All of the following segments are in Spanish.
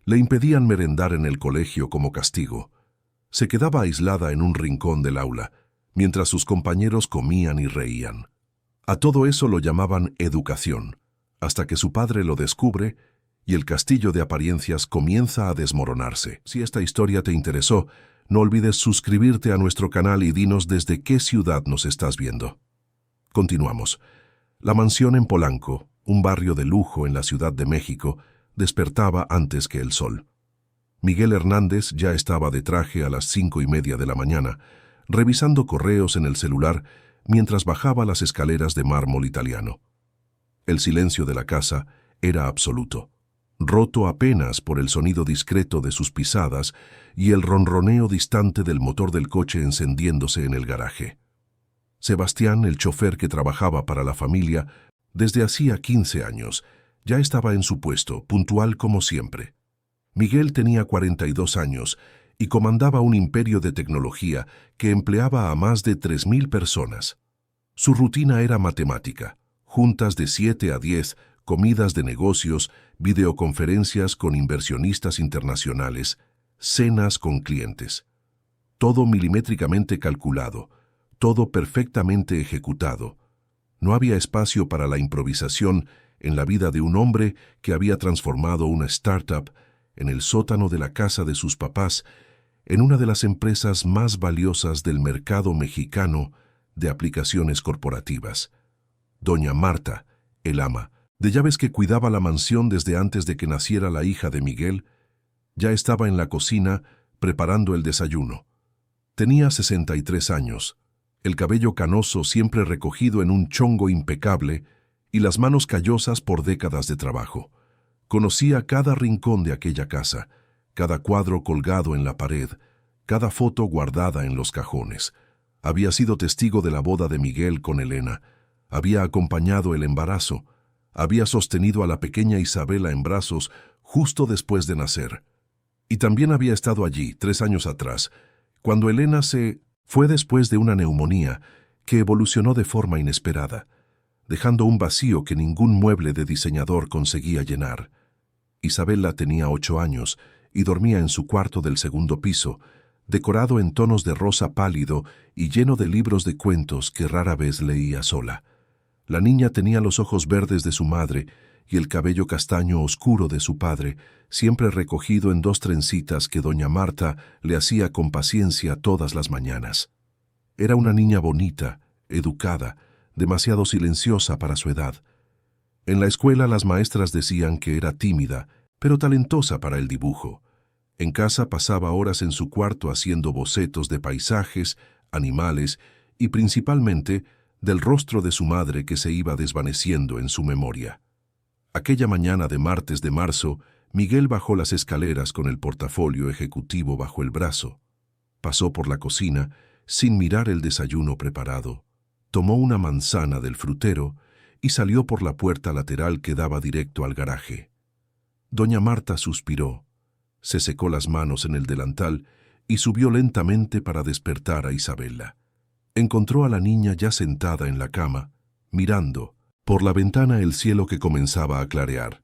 Le impedían merendar en el colegio como castigo. Se quedaba aislada en un rincón del aula, mientras sus compañeros comían y reían. A todo eso lo llamaban educación, hasta que su padre lo descubre y el castillo de apariencias comienza a desmoronarse. Si esta historia te interesó, no olvides suscribirte a nuestro canal y dinos desde qué ciudad nos estás viendo. Continuamos. La mansión en Polanco, un barrio de lujo en la Ciudad de México, despertaba antes que el sol. Miguel Hernández ya estaba de traje a las 5:30 de la mañana, revisando correos en el celular mientras bajaba las escaleras de mármol italiano. El silencio de la casa era absoluto, roto apenas por el sonido discreto de sus pisadas y el ronroneo distante del motor del coche encendiéndose en el garaje. Sebastián, el chofer que trabajaba para la familia desde hacía 15 años, ya estaba en su puesto, puntual como siempre. Miguel tenía 42 años y comandaba un imperio de tecnología que empleaba a más de 3.000 personas. Su rutina era matemática, juntas de 7 a 10, comidas de negocios, videoconferencias con inversionistas internacionales, cenas con clientes. Todo milimétricamente calculado, todo perfectamente ejecutado. No había espacio para la improvisación en la vida de un hombre que había transformado una startup en el sótano de la casa de sus papás en una de las empresas más valiosas del mercado mexicano de aplicaciones corporativas. Doña Marta, el ama, de llaves que cuidaba la mansión desde antes de que naciera la hija de Miguel, ya estaba en la cocina preparando el desayuno. Tenía 63 años, el cabello canoso siempre recogido en un chongo impecable y las manos callosas por décadas de trabajo. Conocía cada rincón de aquella casa, cada cuadro colgado en la pared, cada foto guardada en los cajones. Había sido testigo de la boda de Miguel con Elena, había acompañado el embarazo, había sostenido a la pequeña Isabela en brazos justo después de nacer. Y también había estado allí, 3 años atrás, cuando Elena se fue después de una neumonía que evolucionó de forma inesperada, dejando un vacío que ningún mueble de diseñador conseguía llenar. Isabela tenía 8 años y dormía en su cuarto del segundo piso, decorado en tonos de rosa pálido y lleno de libros de cuentos que rara vez leía sola. La niña tenía los ojos verdes de su madre y el cabello castaño oscuro de su padre, siempre recogido en 2 trencitas que doña Marta le hacía con paciencia todas las mañanas. Era una niña bonita, educada, demasiado silenciosa para su edad. En la escuela las maestras decían que era tímida, pero talentosa para el dibujo. En casa pasaba horas en su cuarto haciendo bocetos de paisajes, animales y principalmente del rostro de su madre que se iba desvaneciendo en su memoria. Aquella mañana de martes de marzo, Miguel bajó las escaleras con el portafolio ejecutivo bajo el brazo. Pasó por la cocina sin mirar el desayuno preparado. Tomó una manzana del frutero y salió por la puerta lateral que daba directo al garaje. Doña Marta suspiró, se secó las manos en el delantal y subió lentamente para despertar a Isabela. Encontró a la niña ya sentada en la cama, mirando por la ventana el cielo que comenzaba a clarear.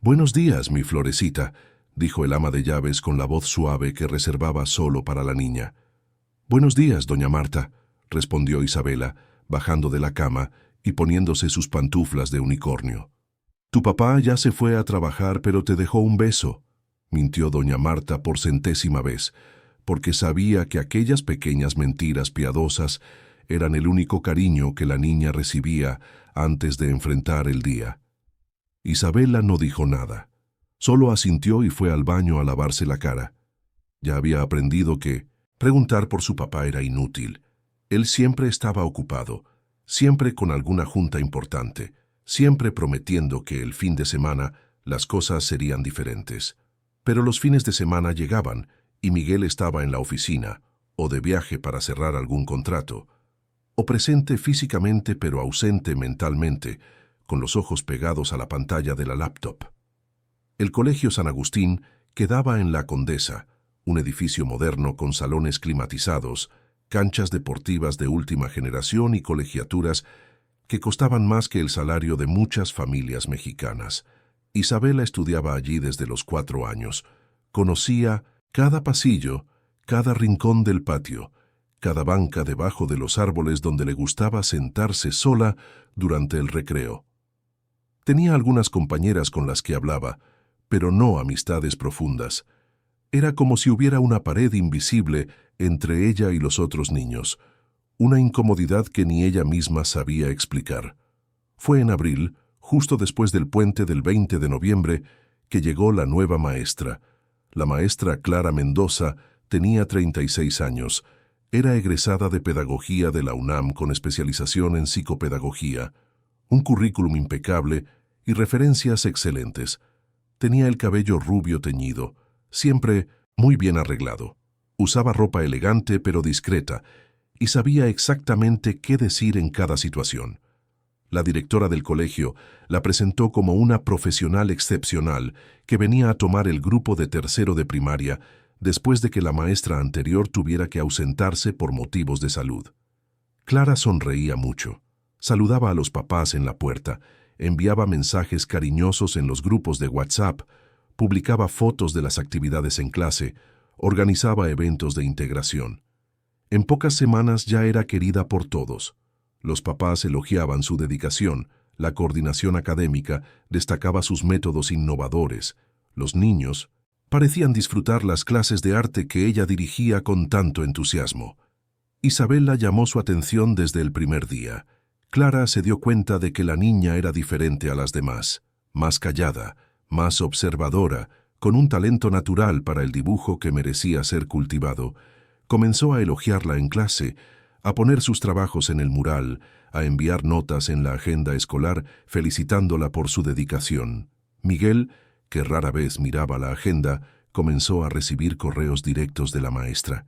«Buenos días, mi florecita», dijo el ama de llaves con la voz suave que reservaba solo para la niña. «Buenos días, doña Marta», respondió Isabela, bajando de la cama y poniéndose sus pantuflas de unicornio. «Tu papá ya se fue a trabajar, pero te dejó un beso», mintió doña Marta por 100ª vez, porque sabía que aquellas pequeñas mentiras piadosas eran el único cariño que la niña recibía antes de enfrentar el día. Isabela no dijo nada, solo asintió y fue al baño a lavarse la cara. Ya había aprendido que preguntar por su papá era inútil. Él siempre estaba ocupado, siempre con alguna junta importante, siempre prometiendo que el fin de semana las cosas serían diferentes. Pero los fines de semana llegaban y Miguel estaba en la oficina, o de viaje para cerrar algún contrato, o presente físicamente pero ausente mentalmente, con los ojos pegados a la pantalla de la laptop. El Colegio San Agustín quedaba en La Condesa, un edificio moderno con salones climatizados, canchas deportivas de última generación y colegiaturas que costaban más que el salario de muchas familias mexicanas. Isabela estudiaba allí desde los 4 años. Conocía cada pasillo, cada rincón del patio, cada banca debajo de los árboles donde le gustaba sentarse sola durante el recreo. Tenía algunas compañeras con las que hablaba, pero no amistades profundas. Era como si hubiera una pared invisible entre ella y los otros niños, una incomodidad que ni ella misma sabía explicar. Fue en abril, justo después del puente del 20 de noviembre, que llegó la nueva maestra. La maestra Clara Mendoza tenía 36 años. Era egresada de Pedagogía de la UNAM con especialización en psicopedagogía, un currículum impecable y referencias excelentes. Tenía el cabello rubio teñido, siempre muy bien arreglado. Usaba ropa elegante pero discreta y sabía exactamente qué decir en cada situación. La directora del colegio la presentó como una profesional excepcional que venía a tomar el grupo de tercero de primaria después de que la maestra anterior tuviera que ausentarse por motivos de salud. Clara sonreía mucho, saludaba a los papás en la puerta, enviaba mensajes cariñosos en los grupos de WhatsApp, publicaba fotos de las actividades en clase, organizaba eventos de integración. En pocas semanas ya era querida por todos. Los papás elogiaban su dedicación, la coordinación académica destacaba sus métodos innovadores. Los niños parecían disfrutar las clases de arte que ella dirigía con tanto entusiasmo. Isabela llamó su atención desde el primer día. Clara se dio cuenta de que la niña era diferente a las demás, más callada, más observadora, con un talento natural para el dibujo que merecía ser cultivado. Comenzó a elogiarla en clase, a poner sus trabajos en el mural, a enviar notas en la agenda escolar felicitándola por su dedicación. Miguel, que rara vez miraba la agenda, comenzó a recibir correos directos de la maestra.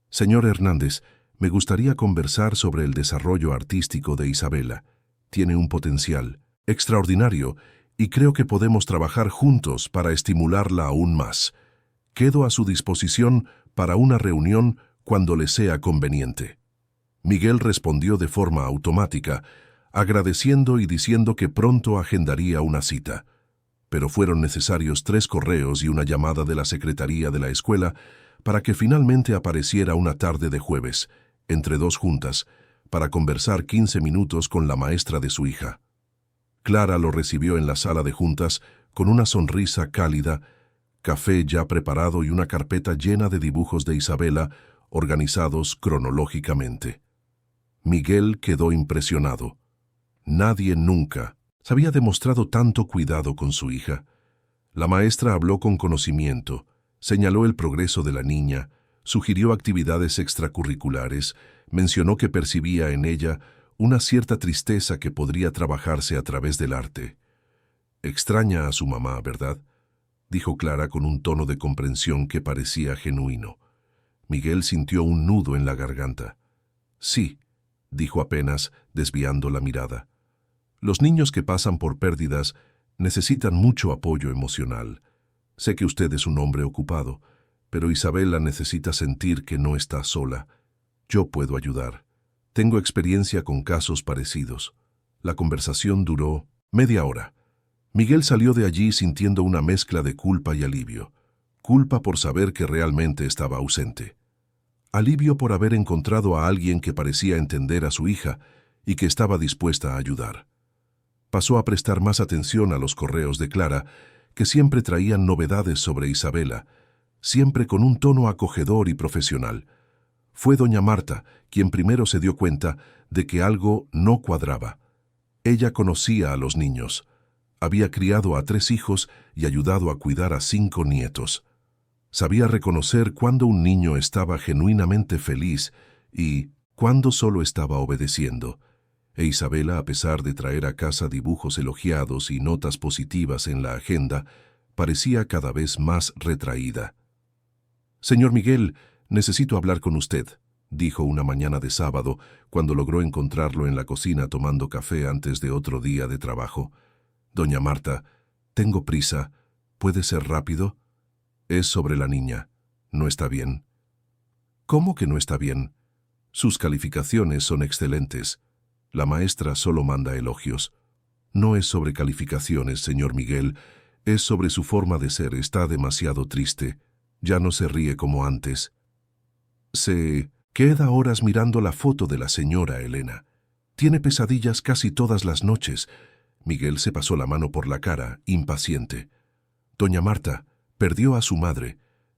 «Señor Hernández, me gustaría conversar sobre el desarrollo artístico de Isabela. Tiene un potencial extraordinario y creo que podemos trabajar juntos para estimularla aún más. Quedo a su disposición para una reunión cuando le sea conveniente». Miguel respondió de forma automática, agradeciendo y diciendo que pronto agendaría una cita. Pero fueron necesarios 3 correos y una llamada de la secretaría de la escuela para que finalmente apareciera una tarde de jueves, entre 2 juntas, para conversar 15 minutos con la maestra de su hija. Clara lo recibió en la sala de juntas con una sonrisa cálida, café ya preparado y una carpeta llena de dibujos de Isabela organizados cronológicamente. Miguel quedó impresionado. Nadie nunca se había demostrado tanto cuidado con su hija. La maestra habló con conocimiento, señaló el progreso de la niña, sugirió actividades extracurriculares, mencionó que percibía en ella una cierta tristeza que podría trabajarse a través del arte. «Extraña a su mamá, ¿verdad?», dijo Clara con un tono de comprensión que parecía genuino. Miguel sintió un nudo en la garganta. «Sí», dijo apenas, desviando la mirada. «Los niños que pasan por pérdidas necesitan mucho apoyo emocional. Sé que usted es un hombre ocupado, pero Isabela necesita sentir que no está sola. Yo puedo ayudar. Tengo experiencia con casos parecidos». La conversación duró media hora. Miguel salió de allí sintiendo una mezcla de culpa y alivio. Culpa por saber que realmente estaba ausente. Alivio por haber encontrado a alguien que parecía entender a su hija y que estaba dispuesta a ayudar. Pasó a prestar más atención a los correos de Clara, que siempre traían novedades sobre Isabela, siempre con un tono acogedor y profesional. Fue doña Marta quien primero se dio cuenta de que algo no cuadraba. Ella conocía a los niños. Había criado a 3 hijos y ayudado a cuidar a 5 nietos. Sabía reconocer cuándo un niño estaba genuinamente feliz y cuándo solo estaba obedeciendo. E Isabela, a pesar de traer a casa dibujos elogiados y notas positivas en la agenda, parecía cada vez más retraída. «Señor Miguel, necesito hablar con usted», dijo una mañana de sábado, cuando logró encontrarlo en la cocina tomando café antes de otro día de trabajo. «Doña Marta, tengo prisa. ¿Puede ser rápido?» «Es sobre la niña. No está bien». «¿Cómo que no está bien? Sus calificaciones son excelentes. La maestra solo manda elogios». «No es sobre calificaciones, señor Miguel. Es sobre su forma de ser, está demasiado triste. Ya no se ríe como antes. Se queda horas mirando la foto de la señora Elena. Tiene pesadillas casi todas las noches. Miguel se pasó la mano por la cara, impaciente. Doña Marta perdió a su madre.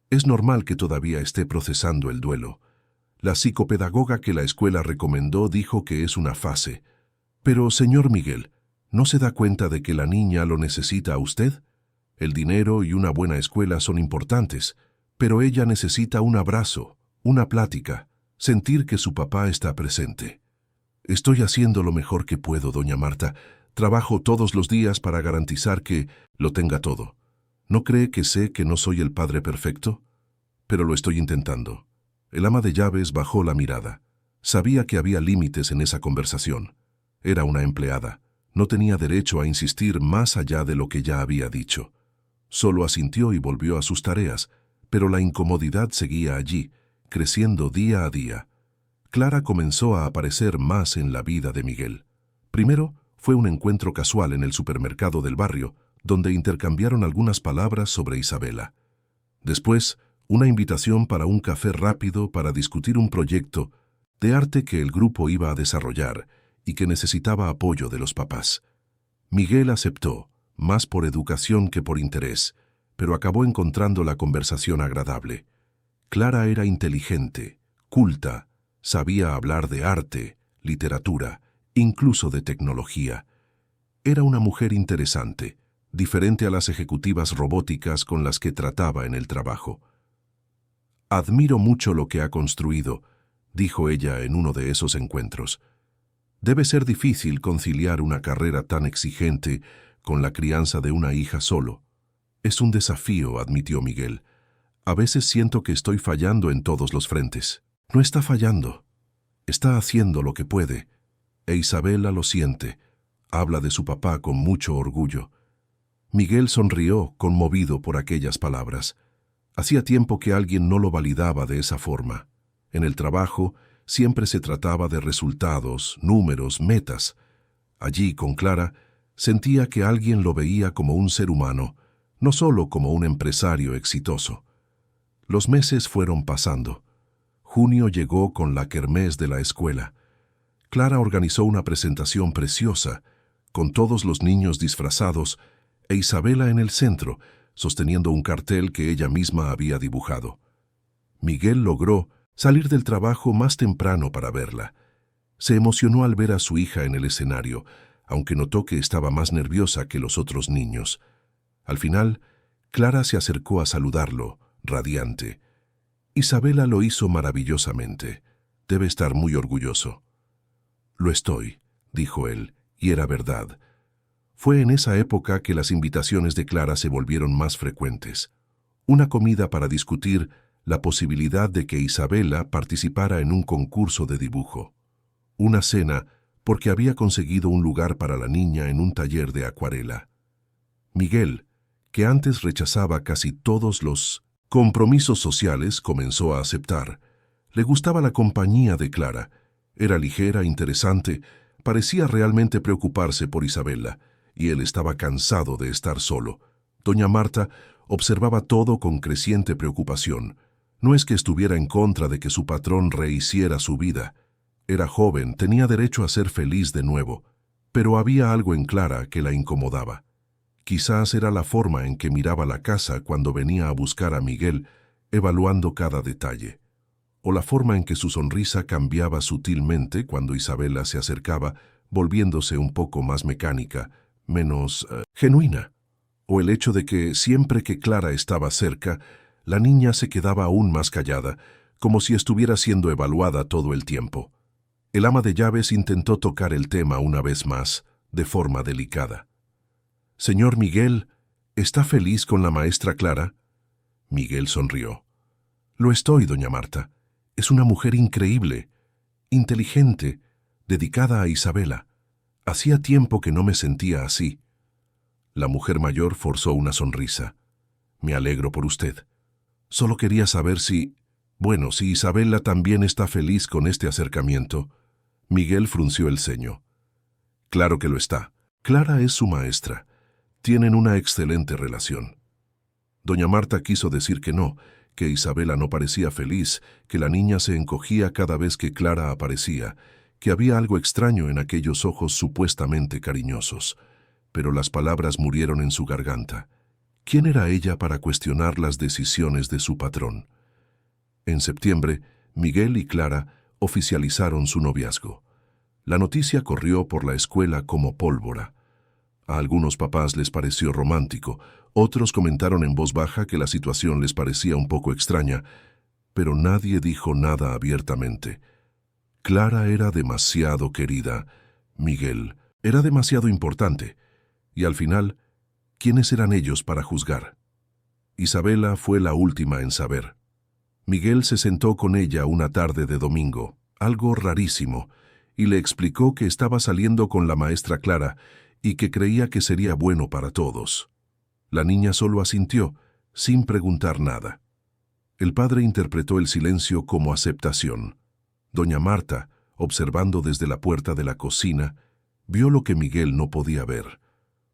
Es normal que todavía esté procesando el duelo. La psicopedagoga que la escuela recomendó dijo que es una fase. Pero, señor Miguel, ¿no se da cuenta de que la niña lo necesita a usted? El dinero y una buena escuela son importantes, pero ella necesita un abrazo, una plática, sentir que su papá está presente. Estoy haciendo lo mejor que puedo, doña Marta. Trabajo todos los días para garantizar que lo tenga todo. ¿No cree que sé que no soy el padre perfecto? Pero lo estoy intentando. El ama de llaves bajó la mirada. Sabía que había límites en esa conversación. Era una empleada. No tenía derecho a insistir más allá de lo que ya había dicho. Solo asintió y volvió a sus tareas, pero la incomodidad seguía allí, creciendo día a día. Clara comenzó a aparecer más en la vida de Miguel. Primero fue un encuentro casual en el supermercado del barrio, donde intercambiaron algunas palabras sobre Isabela. Después, una invitación para un café rápido para discutir un proyecto de arte que el grupo iba a desarrollar y que necesitaba apoyo de los papás. Miguel aceptó, más por educación que por interés, pero acabó encontrando la conversación agradable. Clara era inteligente, culta, sabía hablar de arte, literatura, incluso de tecnología. Era una mujer interesante, diferente a las ejecutivas robóticas con las que trataba en el trabajo. «Admiro mucho lo que ha construido», dijo ella en uno de esos encuentros. «Debe ser difícil conciliar una carrera tan exigente con la crianza de una hija solo». «Es un desafío», admitió Miguel. «A veces siento que estoy fallando en todos los frentes». «No está fallando. Está haciendo lo que puede». E Isabela lo siente. Habla de su papá con mucho orgullo. Miguel sonrió, conmovido por aquellas palabras. Hacía tiempo que alguien no lo validaba de esa forma. En el trabajo siempre se trataba de resultados, números, metas. Allí, con Clara, sentía que alguien lo veía como un ser humano, no solo como un empresario exitoso. Los meses fueron pasando. Junio llegó con la kermés de la escuela. Clara organizó una presentación preciosa, con todos los niños disfrazados, e Isabela en el centro, sosteniendo un cartel que ella misma había dibujado. Miguel logró salir del trabajo más temprano para verla. Se emocionó al ver a su hija en el escenario, aunque notó que estaba más nerviosa que los otros niños. Al final, Clara se acercó a saludarlo, radiante. Isabela lo hizo maravillosamente. Debe estar muy orgulloso. «Lo estoy», dijo él, y era verdad. Fue en esa época que las invitaciones de Clara se volvieron más frecuentes. Una comida para discutir la posibilidad de que Isabela participara en un concurso de dibujo. Una cena porque había conseguido un lugar para la niña en un taller de acuarela. Miguel, que antes rechazaba casi todos los compromisos sociales, comenzó a aceptar. Le gustaba la compañía de Clara. Era ligera, interesante, parecía realmente preocuparse por Isabela, y él estaba cansado de estar solo. Doña Marta observaba todo con creciente preocupación. No es que estuviera en contra de que su patrón rehiciera su vida. Era joven, tenía derecho a ser feliz de nuevo, pero había algo en Clara que la incomodaba. Quizás era la forma en que miraba la casa cuando venía a buscar a Miguel, evaluando cada detalle. O la forma en que su sonrisa cambiaba sutilmente cuando Isabela se acercaba, volviéndose un poco más mecánica, menos genuina. O el hecho de que siempre que Clara estaba cerca, la niña se quedaba aún más callada, como si estuviera siendo evaluada todo el tiempo. El ama de llaves intentó tocar el tema una vez más, de forma delicada. «Señor Miguel, ¿está feliz con la maestra Clara?» Miguel sonrió. «Lo estoy, doña Marta. Es una mujer increíble, inteligente, dedicada a Isabela. Hacía tiempo que no me sentía así». La mujer mayor forzó una sonrisa. «Me alegro por usted. Solo quería saber si Isabela también está feliz con este acercamiento». Miguel frunció el ceño. «Claro que lo está. Clara es su maestra. Tienen una excelente relación. Doña Marta quiso decir que no, que Isabela no parecía feliz, que la niña se encogía cada vez que Clara aparecía, que había algo extraño en aquellos ojos supuestamente cariñosos. Pero las palabras murieron en su garganta. ¿Quién era ella para cuestionar las decisiones de su patrón? En septiembre, Miguel y Clara oficializaron su noviazgo. La noticia corrió por la escuela como pólvora. A algunos papás les pareció romántico, otros comentaron en voz baja que la situación les parecía un poco extraña, pero nadie dijo nada abiertamente. Clara era demasiado querida, Miguel era demasiado importante, y al final, ¿quiénes eran ellos para juzgar? Isabela fue la última en saber. Miguel se sentó con ella una tarde de domingo, algo rarísimo, y le explicó que estaba saliendo con la maestra Clara y que creía que sería bueno para todos. La niña solo asintió, sin preguntar nada. El padre interpretó el silencio como aceptación. Doña Marta, observando desde la puerta de la cocina, vio lo que Miguel no podía ver.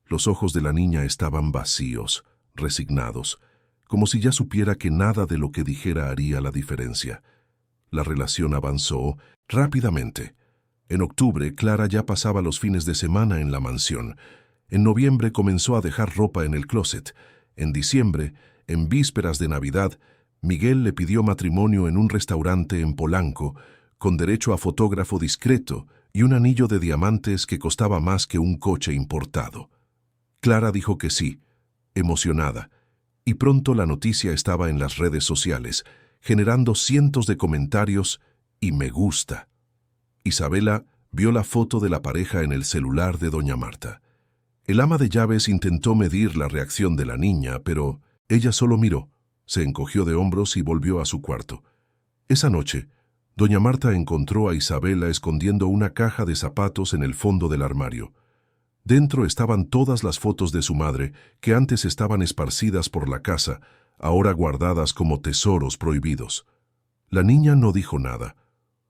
Los ojos de la niña estaban vacíos, resignados, como si ya supiera que nada de lo que dijera haría la diferencia. La relación avanzó rápidamente. En octubre, Clara ya pasaba los fines de semana en la mansión. En noviembre comenzó a dejar ropa en el closet. En diciembre, en vísperas de Navidad, Miguel le pidió matrimonio en un restaurante en Polanco, con derecho a fotógrafo discreto y un anillo de diamantes que costaba más que un coche importado. Clara dijo que sí, emocionada, y pronto la noticia estaba en las redes sociales, generando cientos de comentarios y me gusta. Isabela vio la foto de la pareja en el celular de doña Marta. El ama de llaves intentó medir la reacción de la niña, pero ella solo miró, se encogió de hombros y volvió a su cuarto. Esa noche, doña Marta encontró a Isabela escondiendo una caja de zapatos en el fondo del armario. Dentro estaban todas las fotos de su madre, que antes estaban esparcidas por la casa, ahora guardadas como tesoros prohibidos. La niña no dijo nada,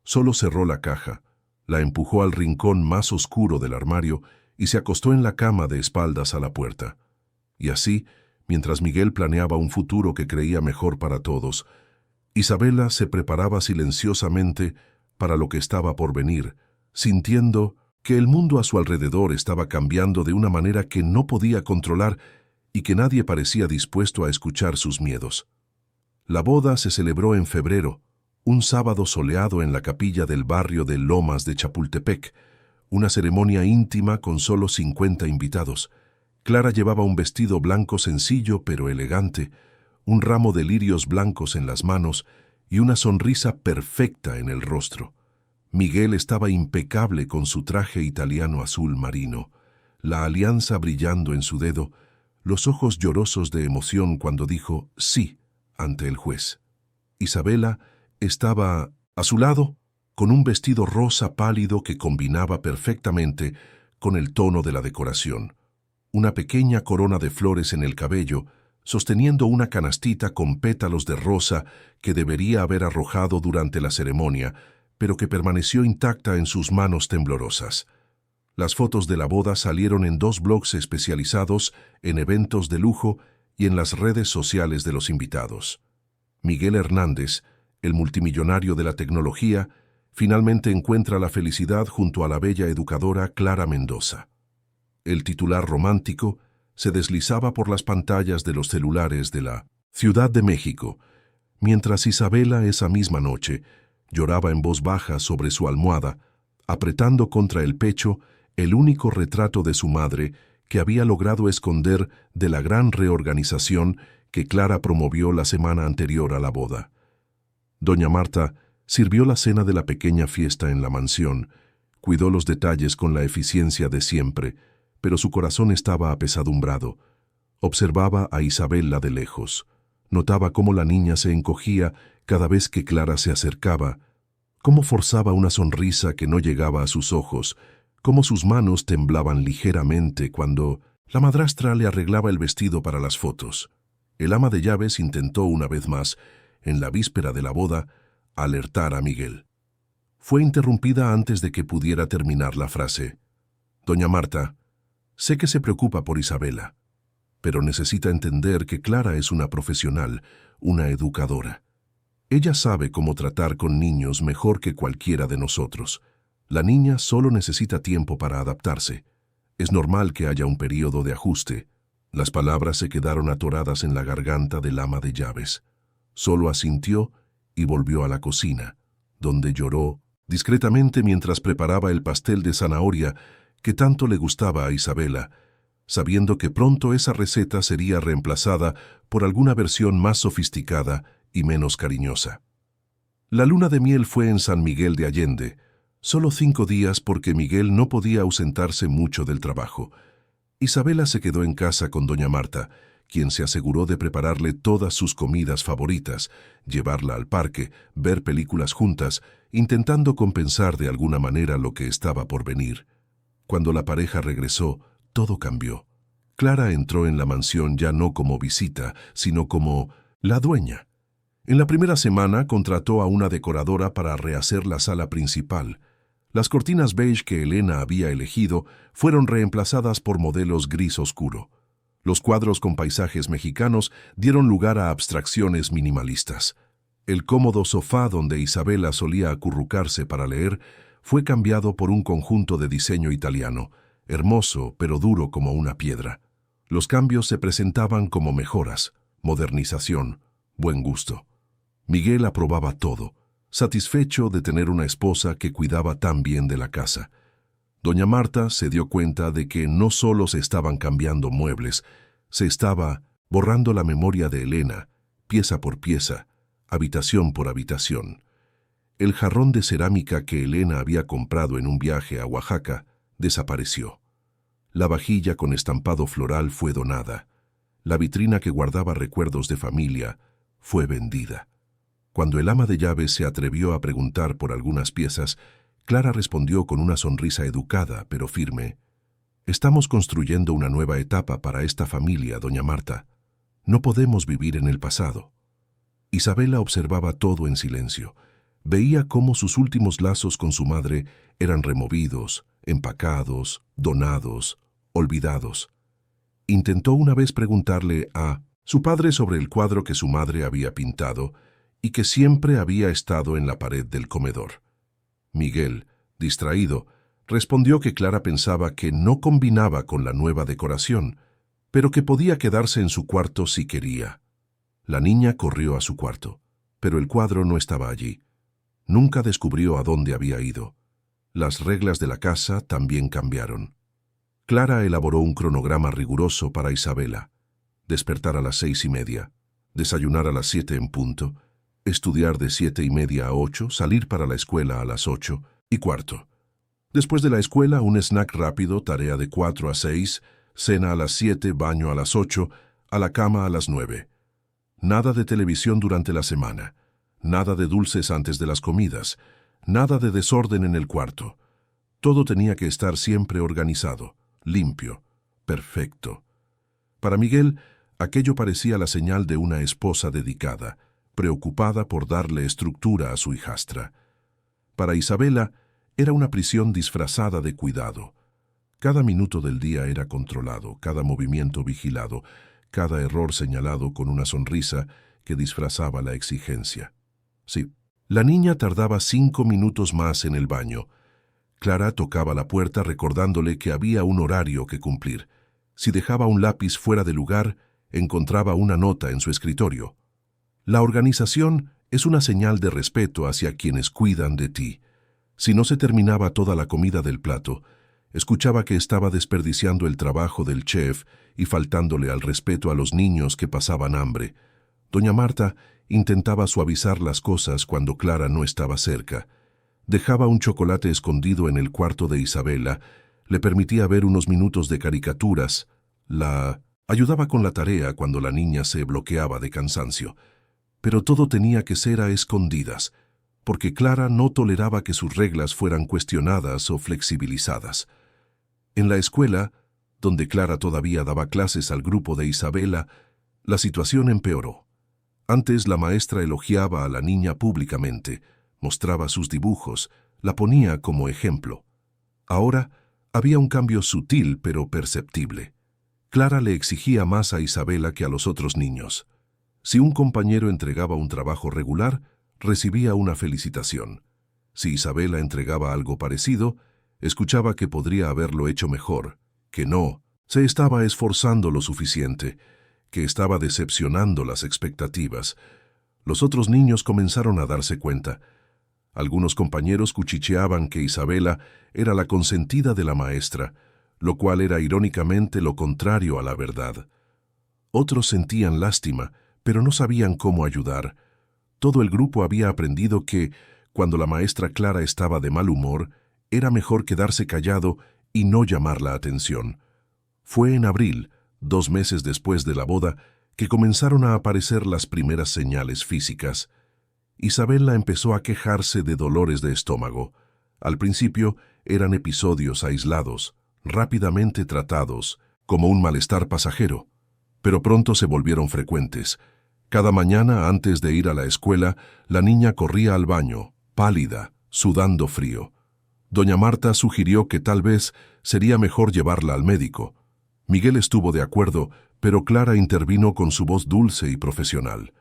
solo cerró la caja, la empujó al rincón más oscuro del armario y se acostó en la cama de espaldas a la puerta. Y así, mientras Miguel planeaba un futuro que creía mejor para todos, Isabela se preparaba silenciosamente para lo que estaba por venir, sintiendo que el mundo a su alrededor estaba cambiando de una manera que no podía controlar y que nadie parecía dispuesto a escuchar sus miedos. La boda se celebró en febrero, un sábado soleado en la capilla del barrio de Lomas de Chapultepec, una ceremonia íntima con solo 50 invitados. Clara llevaba un vestido blanco sencillo pero elegante, un ramo de lirios blancos en las manos y una sonrisa perfecta en el rostro. Miguel estaba impecable con su traje italiano azul marino, la alianza brillando en su dedo, los ojos llorosos de emoción cuando dijo sí ante el juez. Isabela estaba a su lado, con un vestido rosa pálido que combinaba perfectamente con el tono de la decoración, una pequeña corona de flores en el cabello, sosteniendo una canastita con pétalos de rosa que debería haber arrojado durante la ceremonia, pero que permaneció intacta en sus manos temblorosas. Las fotos de la boda salieron en 2 blogs especializados en eventos de lujo y en las redes sociales de los invitados. Miguel Hernández, el multimillonario de la tecnología, finalmente encuentra la felicidad junto a la bella educadora Clara Mendoza. El titular romántico se deslizaba por las pantallas de los celulares de la Ciudad de México, mientras Isabela esa misma noche lloraba en voz baja sobre su almohada, apretando contra el pecho el único retrato de su madre que había logrado esconder de la gran reorganización que Clara promovió la semana anterior a la boda. Doña Marta sirvió la cena de la pequeña fiesta en la mansión, cuidó los detalles con la eficiencia de siempre, pero su corazón estaba apesadumbrado. Observaba a Isabela de lejos. Notaba cómo la niña se encogía cada vez que Clara se acercaba, cómo forzaba una sonrisa que no llegaba a sus ojos, cómo sus manos temblaban ligeramente cuando la madrastra le arreglaba el vestido para las fotos. El ama de llaves intentó una vez más, en la víspera de la boda, alertar a Miguel. Fue interrumpida antes de que pudiera terminar la frase. «Doña Marta, sé que se preocupa por Isabela. pero necesita entender que Clara es una profesional, una educadora. Ella sabe cómo tratar con niños mejor que cualquiera de nosotros. La niña solo necesita tiempo para adaptarse. Es normal que haya un periodo de ajuste. Las palabras se quedaron atoradas en la garganta del ama de llaves. Solo asintió y volvió a la cocina, donde lloró discretamente mientras preparaba el pastel de zanahoria que tanto le gustaba a Isabela, sabiendo que pronto esa receta sería reemplazada por alguna versión más sofisticada y menos cariñosa. La luna de miel fue en San Miguel de Allende, solo 5 días porque Miguel no podía ausentarse mucho del trabajo. Isabela se quedó en casa con doña Marta, quien se aseguró de prepararle todas sus comidas favoritas, llevarla al parque, ver películas juntas, intentando compensar de alguna manera lo que estaba por venir. Cuando la pareja regresó, todo cambió. Clara entró en la mansión ya no como visita, sino como la dueña. En la primera semana contrató a una decoradora para rehacer la sala principal. Las cortinas beige que Elena había elegido fueron reemplazadas por modelos gris oscuro. Los cuadros con paisajes mexicanos dieron lugar a abstracciones minimalistas. El cómodo sofá donde Isabela solía acurrucarse para leer fue cambiado por un conjunto de diseño italiano, hermoso pero duro como una piedra. Los cambios se presentaban como mejoras, modernización, buen gusto. Miguel aprobaba todo, satisfecho de tener una esposa que cuidaba tan bien de la casa. Doña Marta se dio cuenta de que no solo se estaban cambiando muebles, se estaba borrando la memoria de Elena, pieza por pieza, habitación por habitación. El jarrón de cerámica que Elena había comprado en un viaje a Oaxaca desapareció. La vajilla con estampado floral fue donada. La vitrina que guardaba recuerdos de familia fue vendida. Cuando el ama de llaves se atrevió a preguntar por algunas piezas, Clara respondió con una sonrisa educada pero firme: «Estamos construyendo una nueva etapa para esta familia, doña Marta. No podemos vivir en el pasado». Isabela observaba todo en silencio. Veía cómo sus últimos lazos con su madre eran removidos, empacados, donados, olvidados. Intentó una vez preguntarle a su padre sobre el cuadro que su madre había pintado y que siempre había estado en la pared del comedor. Miguel, distraído, respondió que Clara pensaba que no combinaba con la nueva decoración, pero que podía quedarse en su cuarto si quería. La niña corrió a su cuarto, pero el cuadro no estaba allí. Nunca descubrió a dónde había ido. Las reglas de la casa también cambiaron. Clara elaboró un cronograma riguroso para Isabela: despertar a las 6:30, desayunar a las 7 en punto, estudiar de 7:30 a 8, salir para la escuela a las 8:15. Después de la escuela, un snack rápido, tarea de 4 a 6, cena a las 7, baño a las 8, a la cama a las 9. Nada de televisión durante la semana, nada de dulces antes de las comidas, nada de desorden en el cuarto. Todo tenía que estar siempre organizado, limpio, perfecto. Para Miguel, aquello parecía la señal de una esposa dedicada, preocupada por darle estructura a su hijastra. Para Isabela, era una prisión disfrazada de cuidado. Cada minuto del día era controlado, cada movimiento vigilado, cada error señalado con una sonrisa que disfrazaba la exigencia. Sí, la niña tardaba 5 minutos más en el baño. Clara tocaba la puerta recordándole que había un horario que cumplir. Si dejaba un lápiz fuera de lugar, encontraba una nota en su escritorio. La organización es una señal de respeto hacia quienes cuidan de ti. Si no se terminaba toda la comida del plato, escuchaba que estaba desperdiciando el trabajo del chef y faltándole al respeto a los niños que pasaban hambre. Doña Marta intentaba suavizar las cosas cuando Clara no estaba cerca. Dejaba un chocolate escondido en el cuarto de Isabela, le permitía ver unos minutos de caricaturas, la ayudaba con la tarea cuando la niña se bloqueaba de cansancio. Pero todo tenía que ser a escondidas, porque Clara no toleraba que sus reglas fueran cuestionadas o flexibilizadas. En la escuela, donde Clara todavía daba clases al grupo de Isabela, la situación empeoró. Antes la maestra elogiaba a la niña públicamente, mostraba sus dibujos, la ponía como ejemplo. Ahora había un cambio sutil pero perceptible. Clara le exigía más a Isabela que a los otros niños. Si un compañero entregaba un trabajo regular, recibía una felicitación. Si Isabela entregaba algo parecido, escuchaba que podría haberlo hecho mejor, que no se estaba esforzando lo suficiente, que estaba decepcionando las expectativas. Los otros niños comenzaron a darse cuenta. Algunos compañeros cuchicheaban que Isabela era la consentida de la maestra, lo cual era irónicamente lo contrario a la verdad. Otros sentían lástima, pero no sabían cómo ayudar. Todo el grupo había aprendido que, cuando la maestra Clara estaba de mal humor, era mejor quedarse callado y no llamar la atención. Fue en abril, 2 meses después de la boda, que comenzaron a aparecer las primeras señales físicas. Isabela empezó a quejarse de dolores de estómago. Al principio eran episodios aislados, rápidamente tratados, como un malestar pasajero, pero pronto se volvieron frecuentes. Cada mañana antes de ir a la escuela, la niña corría al baño, pálida, sudando frío. Doña Marta sugirió que tal vez sería mejor llevarla al médico. Miguel estuvo de acuerdo, pero Clara intervino con su voz dulce y profesional.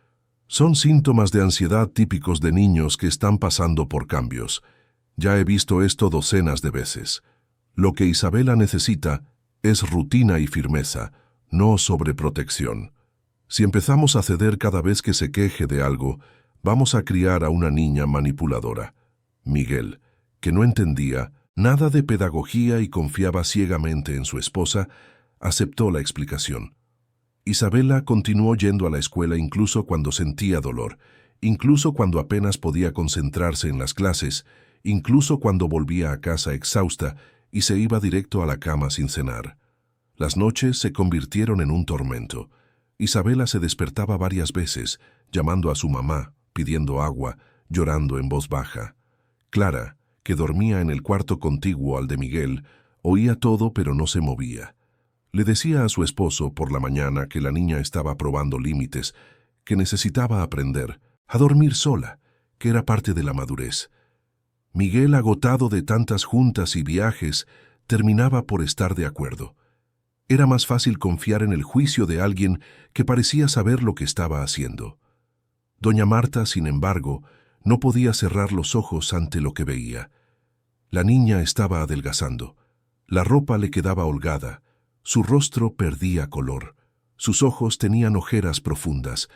Son síntomas de ansiedad típicos de niños que están pasando por cambios. Ya he visto esto docenas de veces. Lo que Isabela necesita es rutina y firmeza, no sobreprotección. Si empezamos a ceder cada vez que se queje de algo, vamos a criar a una niña manipuladora. Miguel, que no entendía nada de pedagogía y confiaba ciegamente en su esposa, aceptó la explicación. Isabela continuó yendo a la escuela incluso cuando sentía dolor, incluso cuando apenas podía concentrarse en las clases, incluso cuando volvía a casa exhausta y se iba directo a la cama sin cenar. Las noches se convirtieron en un tormento. Isabela se despertaba varias veces, llamando a su mamá, pidiendo agua, llorando en voz baja. Clara, que dormía en el cuarto contiguo al de Miguel, oía todo pero no se movía. Le decía a su esposo por la mañana que la niña estaba probando límites, que necesitaba aprender a dormir sola, que era parte de la madurez. Miguel, agotado de tantas juntas y viajes, terminaba por estar de acuerdo. Era más fácil confiar en el juicio de alguien que parecía saber lo que estaba haciendo. Doña Marta, sin embargo, no podía cerrar los ojos ante lo que veía. La niña estaba adelgazando. La ropa le quedaba holgada. Su rostro perdía color. Sus ojos tenían ojeras profundas.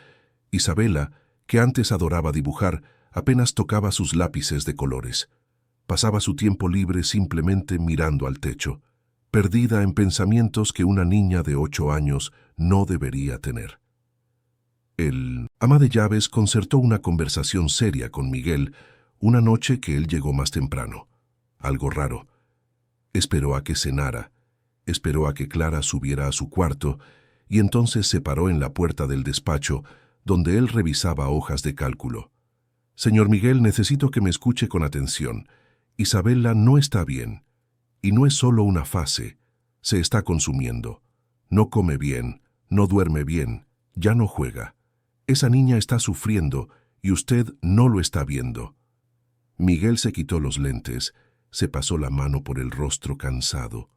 Isabela, que antes adoraba dibujar, apenas tocaba sus lápices de colores. Pasaba su tiempo libre simplemente mirando al techo, perdida en pensamientos que una niña de 8 años no debería tener. El ama de llaves concertó una conversación seria con Miguel una noche que él llegó más temprano. Algo raro. Esperó a que cenara, esperó a que Clara subiera a su cuarto y entonces se paró en la puerta del despacho donde él revisaba hojas de cálculo. «Señor Miguel, necesito que me escuche con atención. Isabela no está bien. Y no es solo una fase. Se está consumiendo. No come bien, no duerme bien, ya no juega. Esa niña está sufriendo y usted no lo está viendo». Miguel se quitó los lentes, se pasó la mano por el rostro cansado.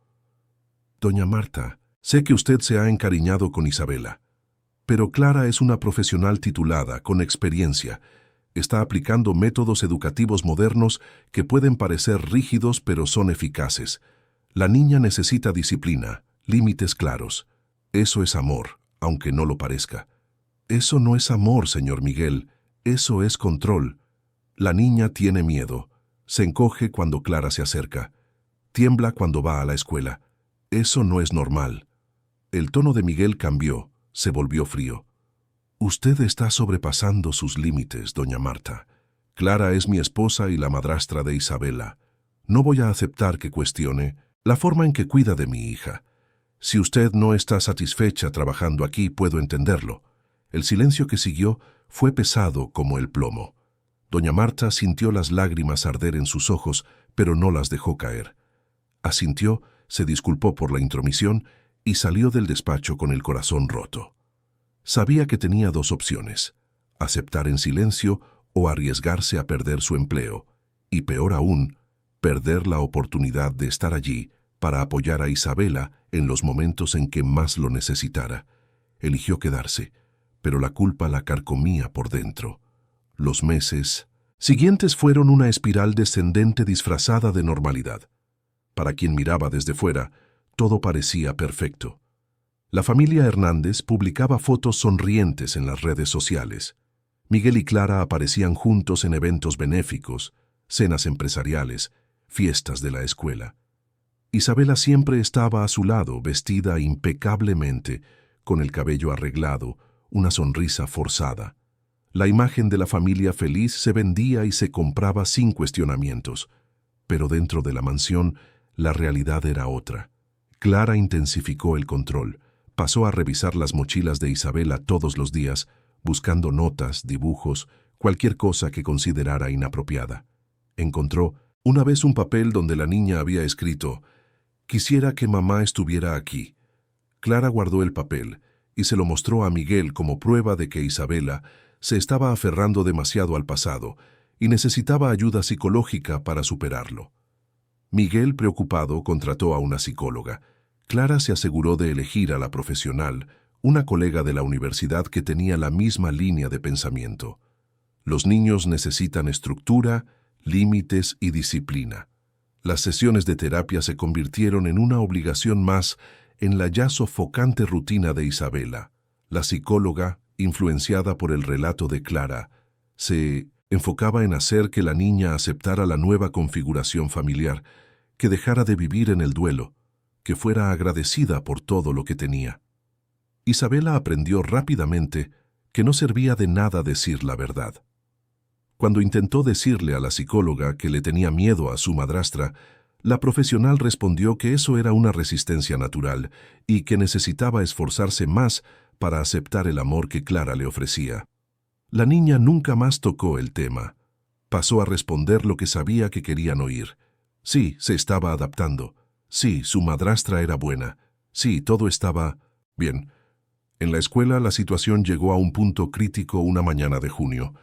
«Doña Marta, sé que usted se ha encariñado con Isabela, pero Clara es una profesional titulada, con experiencia. Está aplicando métodos educativos modernos que pueden parecer rígidos pero son eficaces. La niña necesita disciplina, límites claros. Eso es amor, aunque no lo parezca». «Eso no es amor, señor Miguel, eso es control». La niña tiene miedo, se encoge cuando Clara se acerca, tiembla cuando va a la escuela. Eso no es normal. El tono de Miguel cambió, se volvió frío. «Usted está sobrepasando sus límites, doña Marta. Clara es mi esposa y la madrastra de Isabela. No voy a aceptar que cuestione la forma en que cuida de mi hija. Si usted no está satisfecha trabajando aquí, puedo entenderlo». El silencio que siguió fue pesado como el plomo. Doña Marta sintió las lágrimas arder en sus ojos, pero no las dejó caer. Asintió, se disculpó por la intromisión y salió del despacho con el corazón roto. Sabía que tenía 2 opciones: aceptar en silencio o arriesgarse a perder su empleo, y peor aún, perder la oportunidad de estar allí, para apoyar a Isabela en los momentos en que más lo necesitara. Eligió quedarse, pero la culpa la carcomía por dentro. Los meses siguientes fueron una espiral descendente disfrazada de normalidad. Para quien miraba desde fuera, todo parecía perfecto. La familia Hernández publicaba fotos sonrientes en las redes sociales. Miguel y Clara aparecían juntos en eventos benéficos, cenas empresariales, fiestas de la escuela. Isabela siempre estaba a su lado, vestida impecablemente, con el cabello arreglado, una sonrisa forzada. La imagen de la familia feliz se vendía y se compraba sin cuestionamientos, pero dentro de la mansión la realidad era otra. Clara intensificó el control. Pasó a revisar las mochilas de Isabela todos los días, buscando notas, dibujos, cualquier cosa que considerara inapropiada. Encontró una vez un papel donde la niña había escrito: «Quisiera que mamá estuviera aquí». Clara guardó el papel y se lo mostró a Miguel como prueba de que Isabela se estaba aferrando demasiado al pasado y necesitaba ayuda psicológica para superarlo. Miguel, preocupado, contrató a una psicóloga. Clara se aseguró de elegir a la profesional, una colega de la universidad que tenía la misma línea de pensamiento. Los niños necesitan estructura, límites y disciplina. Las sesiones de terapia se convirtieron en una obligación más en la ya sofocante rutina de Isabela. La psicóloga, influenciada por el relato de Clara, se enfocaba en hacer que la niña aceptara la nueva configuración familiar, que dejara de vivir en el duelo, que fuera agradecida por todo lo que tenía. Isabela aprendió rápidamente que no servía de nada decir la verdad. Cuando intentó decirle a la psicóloga que le tenía miedo a su madrastra, la profesional respondió que eso era una resistencia natural y que necesitaba esforzarse más para aceptar el amor que Clara le ofrecía. La niña nunca más tocó el tema. Pasó a responder lo que sabía que querían oír. Sí, se estaba adaptando. Sí, su madrastra era buena. Sí, todo estaba bien. En la escuela la situación llegó a un punto crítico una mañana de junio.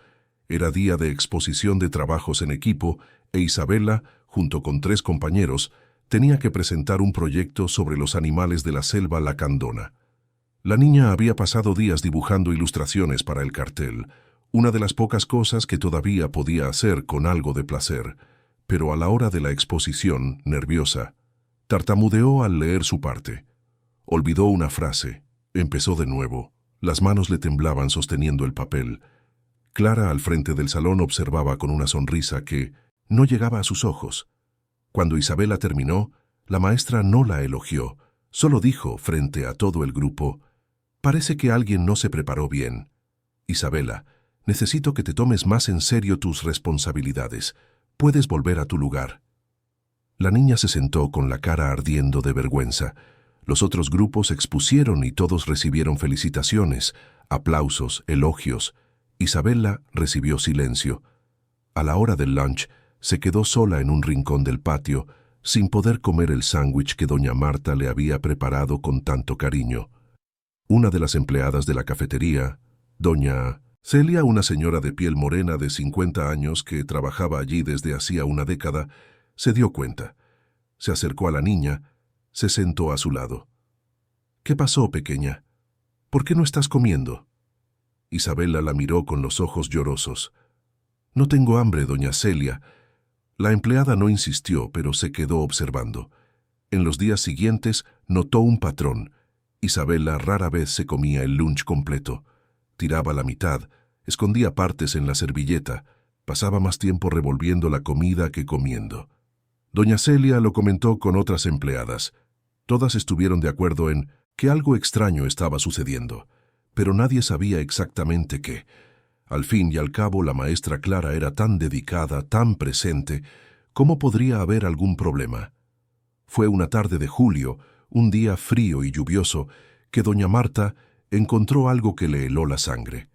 Era día de exposición de trabajos en equipo e Isabela, junto con 3 compañeros, tenía que presentar un proyecto sobre los animales de la selva lacandona. La niña había pasado días dibujando ilustraciones para el cartel, una de las pocas cosas que todavía podía hacer con algo de placer, pero a la hora de la exposición, nerviosa, tartamudeó al leer su parte. Olvidó una frase. Empezó de nuevo. Las manos le temblaban sosteniendo el papel. Clara, al frente del salón, observaba con una sonrisa que no llegaba a sus ojos. Cuando Isabela terminó, la maestra no la elogió. Solo dijo, frente a todo el grupo: «Parece que alguien no se preparó bien. Isabela, necesito que te tomes más en serio tus responsabilidades. Puedes volver a tu lugar». La niña se sentó con la cara ardiendo de vergüenza. Los otros grupos expusieron y todos recibieron felicitaciones, aplausos, elogios. Isabela recibió silencio. A la hora del lunch, se quedó sola en un rincón del patio, sin poder comer el sándwich que doña Marta le había preparado con tanto cariño. Una de las empleadas de la cafetería, doña Celia, una señora de piel morena de 50 años que trabajaba allí desde hacía una década, se dio cuenta. Se acercó a la niña, se sentó a su lado. «¿Qué pasó, pequeña? ¿Por qué no estás comiendo?» Isabela la miró con los ojos llorosos. «No tengo hambre, doña Celia». La empleada no insistió, pero se quedó observando. En los días siguientes notó un patrón. Isabela rara vez se comía el lunch completo. Tiraba la mitad, escondía partes en la servilleta, pasaba más tiempo revolviendo la comida que comiendo. Doña Celia lo comentó con otras empleadas. Todas estuvieron de acuerdo en que algo extraño estaba sucediendo, pero nadie sabía exactamente qué. Al fin y al cabo, la maestra Clara era tan dedicada, tan presente, ¿cómo podría haber algún problema? Fue una tarde de julio, un día frío y lluvioso, que doña Marta encontró algo que le heló la sangre.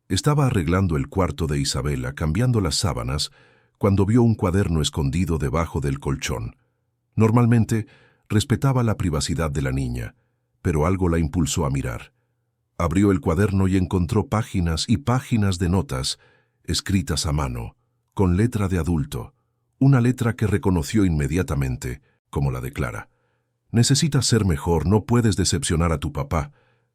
Estaba arreglando el cuarto de Isabela, cambiando las sábanas, cuando vio un cuaderno escondido debajo del colchón. Normalmente, respetaba la privacidad de la niña, pero algo la impulsó a mirar. Abrió el cuaderno y encontró páginas y páginas de notas, escritas a mano, con letra de adulto, una letra que reconoció inmediatamente como la de Clara. Necesitas ser mejor, no puedes decepcionar a tu papá.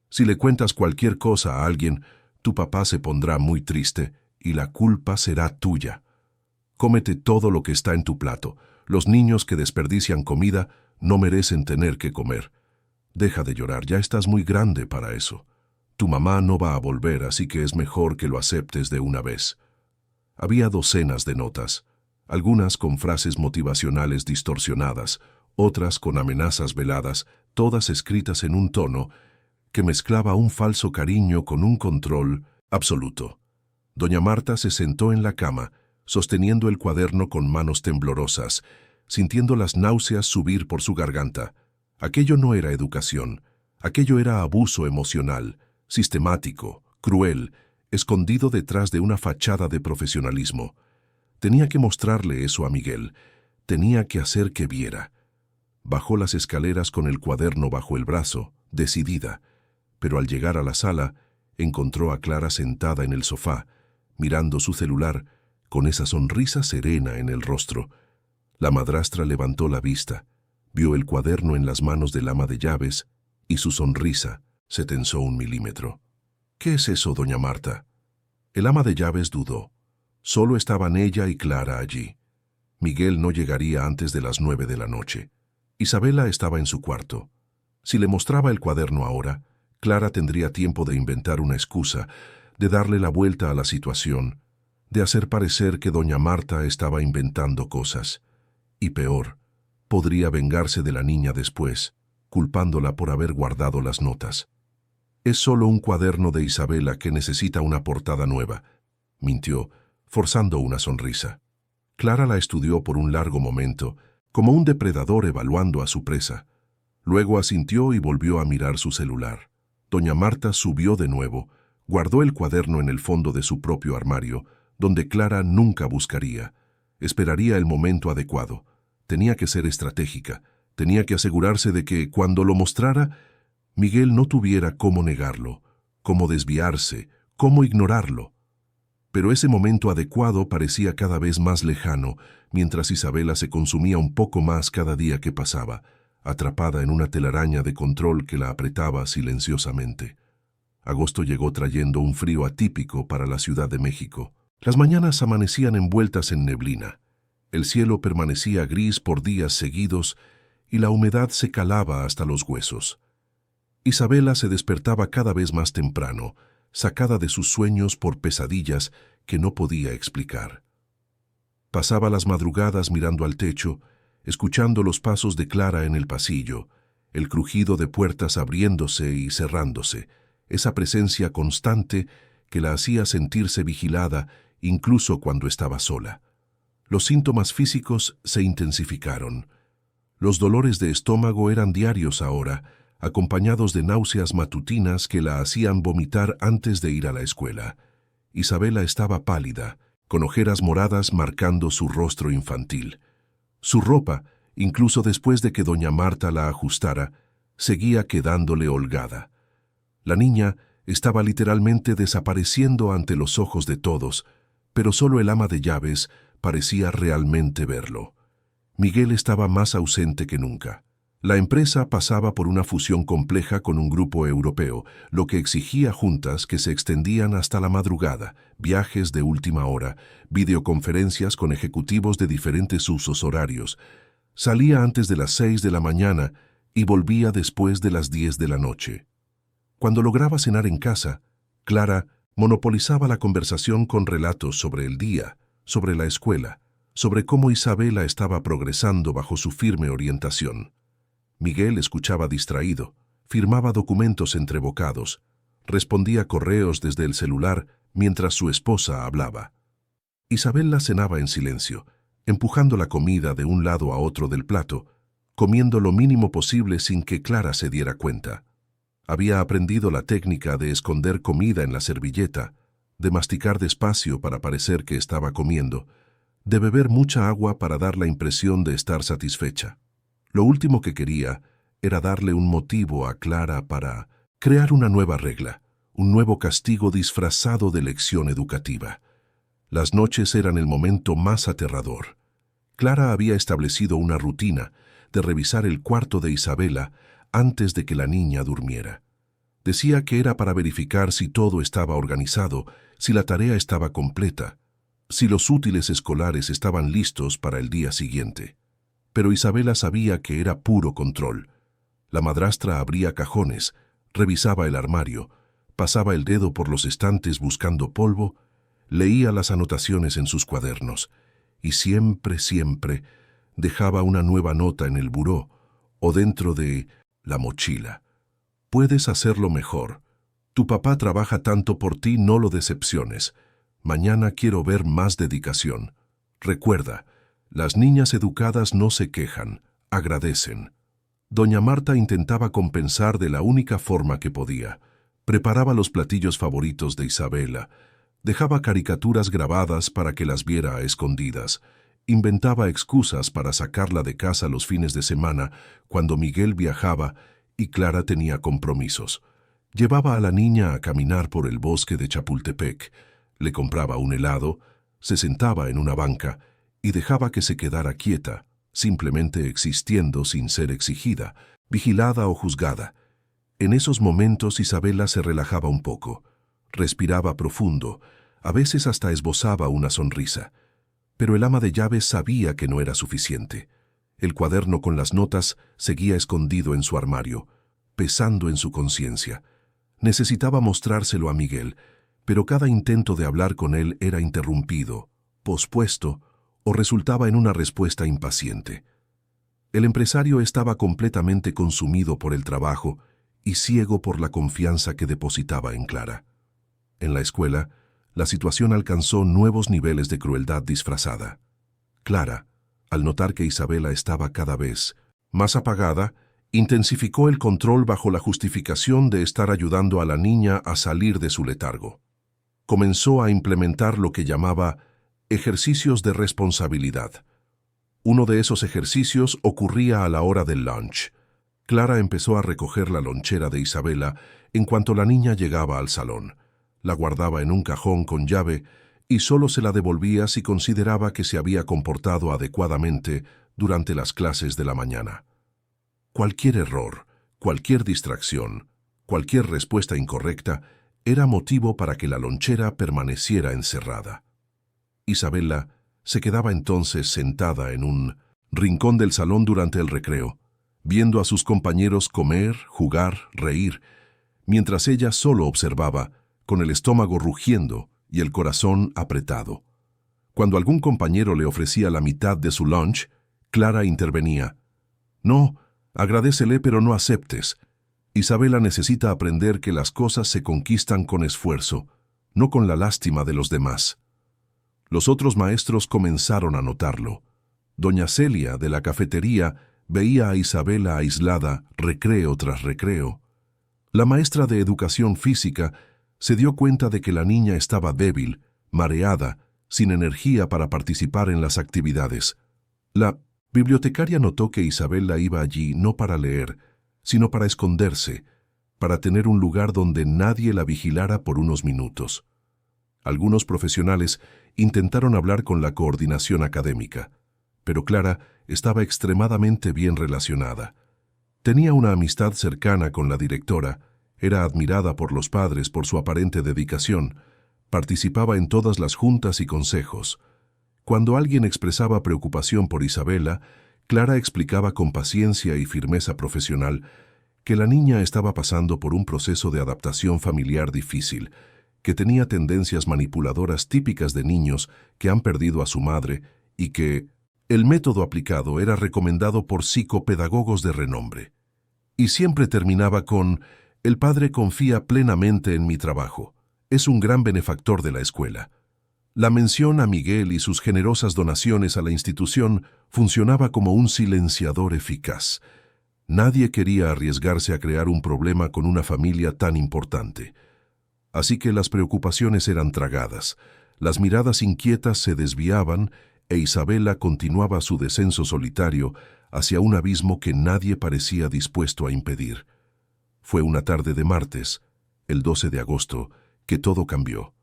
Si le cuentas cualquier cosa a alguien, tu papá se pondrá muy triste y la culpa será tuya. Cómete todo lo que está en tu plato. Los niños que desperdician comida no merecen tener que comer. Deja de llorar, ya estás muy grande para eso. Tu mamá no va a volver, así que es mejor que lo aceptes de una vez. Había docenas de notas, algunas con frases motivacionales distorsionadas, otras con amenazas veladas, todas escritas en un tono que mezclaba un falso cariño con un control absoluto. Doña Marta se sentó en la cama, sosteniendo el cuaderno con manos temblorosas, sintiendo las náuseas subir por su garganta. Aquello no era educación, aquello era abuso emocional, sistemático, cruel, escondido detrás de una fachada de profesionalismo. Tenía que mostrarle eso a Miguel, tenía que hacer que viera. Bajó las escaleras con el cuaderno bajo el brazo, decidida, pero al llegar a la sala, encontró a Clara sentada en el sofá, mirando su celular, con esa sonrisa serena en el rostro. La madrastra levantó la vista, vio el cuaderno en las manos del ama de llaves y su sonrisa se tensó 1 milímetro. ¿Qué es eso, doña Marta? El ama de llaves dudó. Solo estaban ella y Clara allí. Miguel no llegaría antes de las 9 de la noche. Isabela estaba en su cuarto. Si le mostraba el cuaderno ahora, Clara tendría tiempo de inventar una excusa, de darle la vuelta a la situación, de hacer parecer que doña Marta estaba inventando cosas. Y peor, podría vengarse de la niña después, culpándola por haber guardado las notas. Es solo un cuaderno de Isabela que necesita una portada nueva, mintió, forzando una sonrisa. Clara la estudió por un largo momento, como un depredador evaluando a su presa. Luego asintió y volvió a mirar su celular. Doña Marta subió de nuevo, guardó el cuaderno en el fondo de su propio armario, donde Clara nunca buscaría. Esperaría el momento adecuado. Tenía que ser estratégica. Tenía que asegurarse de que, cuando lo mostrara, Miguel no tuviera cómo negarlo, cómo desviarse, cómo ignorarlo. Pero ese momento adecuado parecía cada vez más lejano, mientras Isabela se consumía un poco más cada día que pasaba, atrapada en una telaraña de control que la apretaba silenciosamente. Agosto llegó trayendo un frío atípico para la Ciudad de México. Las mañanas amanecían envueltas en neblina. El cielo permanecía gris por días seguidos y la humedad se calaba hasta los huesos. Isabela se despertaba cada vez más temprano, sacada de sus sueños por pesadillas que no podía explicar. Pasaba las madrugadas mirando al techo, escuchando los pasos de Clara en el pasillo, el crujido de puertas abriéndose y cerrándose, esa presencia constante que la hacía sentirse vigilada incluso cuando estaba sola. Los síntomas físicos se intensificaron. Los dolores de estómago eran diarios ahora, acompañados de náuseas matutinas que la hacían vomitar antes de ir a la escuela. Isabela estaba pálida, con ojeras moradas marcando su rostro infantil. Su ropa, incluso después de que doña Marta la ajustara, seguía quedándole holgada. La niña estaba literalmente desapareciendo ante los ojos de todos, pero solo el ama de llaves parecía realmente verlo. Miguel estaba más ausente que nunca. La empresa pasaba por una fusión compleja con un grupo europeo, lo que exigía juntas que se extendían hasta la madrugada, viajes de última hora, videoconferencias con ejecutivos de diferentes usos horarios. Salía antes de las 6 de la mañana y volvía después de las 10 de la noche. Cuando lograba cenar en casa, Clara monopolizaba la conversación con relatos sobre el día, sobre la escuela, sobre cómo Isabela estaba progresando bajo su firme orientación. Miguel escuchaba distraído, firmaba documentos entre bocados, respondía correos desde el celular mientras su esposa hablaba. Isabela cenaba en silencio, empujando la comida de un lado a otro del plato, comiendo lo mínimo posible sin que Clara se diera cuenta. Había aprendido la técnica de esconder comida en la servilleta, de masticar despacio para parecer que estaba comiendo, de beber mucha agua para dar la impresión de estar satisfecha. Lo último que quería era darle un motivo a Clara para crear una nueva regla, un nuevo castigo disfrazado de lección educativa. Las noches eran el momento más aterrador. Clara había establecido una rutina, de revisar el cuarto de Isabela antes de que la niña durmiera. Decía que era para verificar si todo estaba organizado, si la tarea estaba completa, si los útiles escolares estaban listos para el día siguiente. Pero Isabela sabía que era puro control. La madrastra abría cajones, revisaba el armario, pasaba el dedo por los estantes buscando polvo, leía las anotaciones en sus cuadernos y siempre dejaba una nueva nota en el buró o dentro de la mochila. Puedes hacerlo mejor. Tu papá trabaja tanto por ti, no lo decepciones. Mañana quiero ver más dedicación. Recuerda, las niñas educadas no se quejan, agradecen. Doña Marta intentaba compensar de la única forma que podía. Preparaba los platillos favoritos de Isabela, dejaba caricaturas grabadas para que las viera a escondidas, inventaba excusas para sacarla de casa los fines de semana cuando Miguel viajaba y Clara tenía compromisos. Llevaba a la niña a caminar por el bosque de Chapultepec, le compraba un helado, se sentaba en una banca y dejaba que se quedara quieta, simplemente existiendo sin ser exigida, vigilada o juzgada. En esos momentos Isabela se relajaba un poco, respiraba profundo, a veces hasta esbozaba una sonrisa. Pero el ama de llaves sabía que no era suficiente. El cuaderno con las notas seguía escondido en su armario, pesando en su conciencia. Necesitaba mostrárselo a Miguel, pero cada intento de hablar con él era interrumpido, pospuesto o resultaba en una respuesta impaciente. El empresario estaba completamente consumido por el trabajo y ciego por la confianza que depositaba en Clara. En la escuela, la situación alcanzó nuevos niveles de crueldad disfrazada. Clara, al notar que Isabela estaba cada vez más apagada, intensificó el control bajo la justificación de estar ayudando a la niña a salir de su letargo. Comenzó a implementar lo que llamaba ejercicios de responsabilidad. Uno de esos ejercicios ocurría a la hora del lunch. Clara empezó a recoger la lonchera de Isabela en cuanto la niña llegaba al salón. La guardaba en un cajón con llave y solo se la devolvía si consideraba que se había comportado adecuadamente durante las clases de la mañana. Cualquier error, cualquier distracción, cualquier respuesta incorrecta era motivo para que la lonchera permaneciera encerrada. Isabela se quedaba entonces sentada en un rincón del salón durante el recreo, viendo a sus compañeros comer, jugar, reír, mientras ella solo observaba, con el estómago rugiendo y el corazón apretado. Cuando algún compañero le ofrecía la mitad de su lunch, Clara intervenía. «No, agradécele pero no aceptes. Isabela necesita aprender que las cosas se conquistan con esfuerzo, no con la lástima de los demás». Los otros maestros comenzaron a notarlo. Doña Celia, de la cafetería, veía a Isabela aislada, recreo tras recreo. La maestra de educación física se dio cuenta de que la niña estaba débil, mareada, sin energía para participar en las actividades. La bibliotecaria notó que Isabela iba allí no para leer, sino para esconderse, para tener un lugar donde nadie la vigilara por unos minutos. Algunos profesionales intentaron hablar con la coordinación académica, pero Clara estaba extremadamente bien relacionada. Tenía una amistad cercana con la directora, era admirada por los padres por su aparente dedicación, participaba en todas las juntas y consejos. Cuando alguien expresaba preocupación por Isabela, Clara explicaba con paciencia y firmeza profesional que la niña estaba pasando por un proceso de adaptación familiar difícil, que tenía tendencias manipuladoras típicas de niños que han perdido a su madre y que el método aplicado era recomendado por psicopedagogos de renombre. Y siempre terminaba con: «El padre confía plenamente en mi trabajo. Es un gran benefactor de la escuela». La mención a Miguel y sus generosas donaciones a la institución funcionaba como un silenciador eficaz. Nadie quería arriesgarse a crear un problema con una familia tan importante. Así que las preocupaciones eran tragadas, las miradas inquietas se desviaban e Isabela continuaba su descenso solitario hacia un abismo que nadie parecía dispuesto a impedir. Fue una tarde de martes, el 12 de agosto, que todo cambió.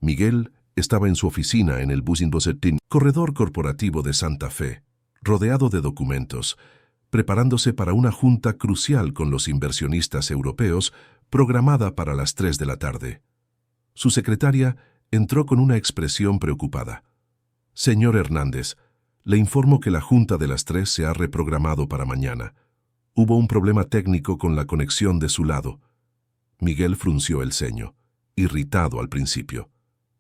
Miguel estaba en su oficina en el corredor corporativo de Santa Fe, rodeado de documentos, preparándose para una junta crucial con los inversionistas europeos programada para las 3 de la tarde. Su secretaria entró con una expresión preocupada. «Señor Hernández, le informo que la junta de las 3 se ha reprogramado para mañana. Hubo un problema técnico con la conexión de su lado». Miguel frunció el ceño, irritado al principio,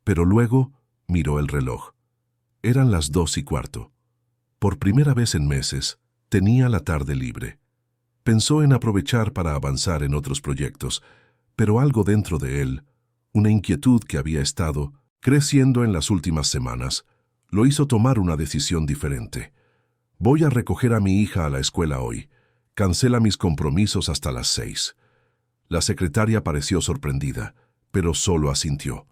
pero luego miró el reloj. Eran las 2:15. Por primera vez en meses, tenía la tarde libre. Pensó en aprovechar para avanzar en otros proyectos, pero algo dentro de él, una inquietud que había estado creciendo en las últimas semanas, lo hizo tomar una decisión diferente. «Voy a recoger a mi hija a la escuela hoy. Cancela mis compromisos hasta las 6». La secretaria pareció sorprendida, pero solo asintió.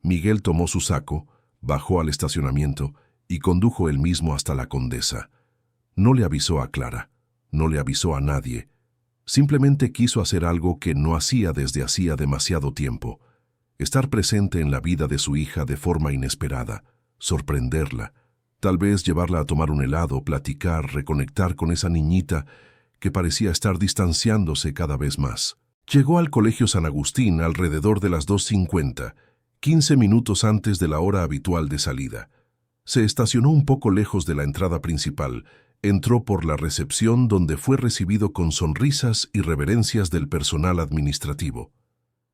Miguel tomó su saco, bajó al estacionamiento y condujo él mismo hasta la Condesa. No le avisó a Clara, no le avisó a nadie. Simplemente quiso hacer algo que no hacía desde hacía demasiado tiempo. Estar presente en la vida de su hija de forma inesperada, sorprenderla, tal vez llevarla a tomar un helado, platicar, reconectar con esa niñita que parecía estar distanciándose cada vez más. Llegó al Colegio San Agustín alrededor de las 2:50, 15 minutos antes de la hora habitual de salida. Se estacionó un poco lejos de la entrada principal, entró por la recepción donde fue recibido con sonrisas y reverencias del personal administrativo.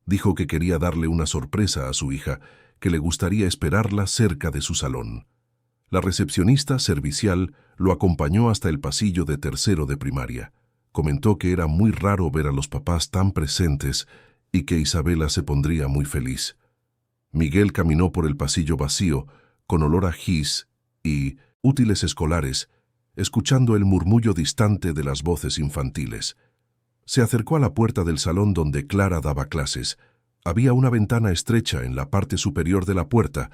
Dijo que quería darle una sorpresa a su hija, que le gustaría esperarla cerca de su salón. La recepcionista servicial lo acompañó hasta el pasillo de tercero de primaria. Comentó que era muy raro ver a los papás tan presentes y que Isabela se pondría muy feliz. Miguel caminó por el pasillo vacío, con olor a gis y útiles escolares, escuchando el murmullo distante de las voces infantiles. Se acercó a la puerta del salón donde Clara daba clases. Había una ventana estrecha en la parte superior de la puerta,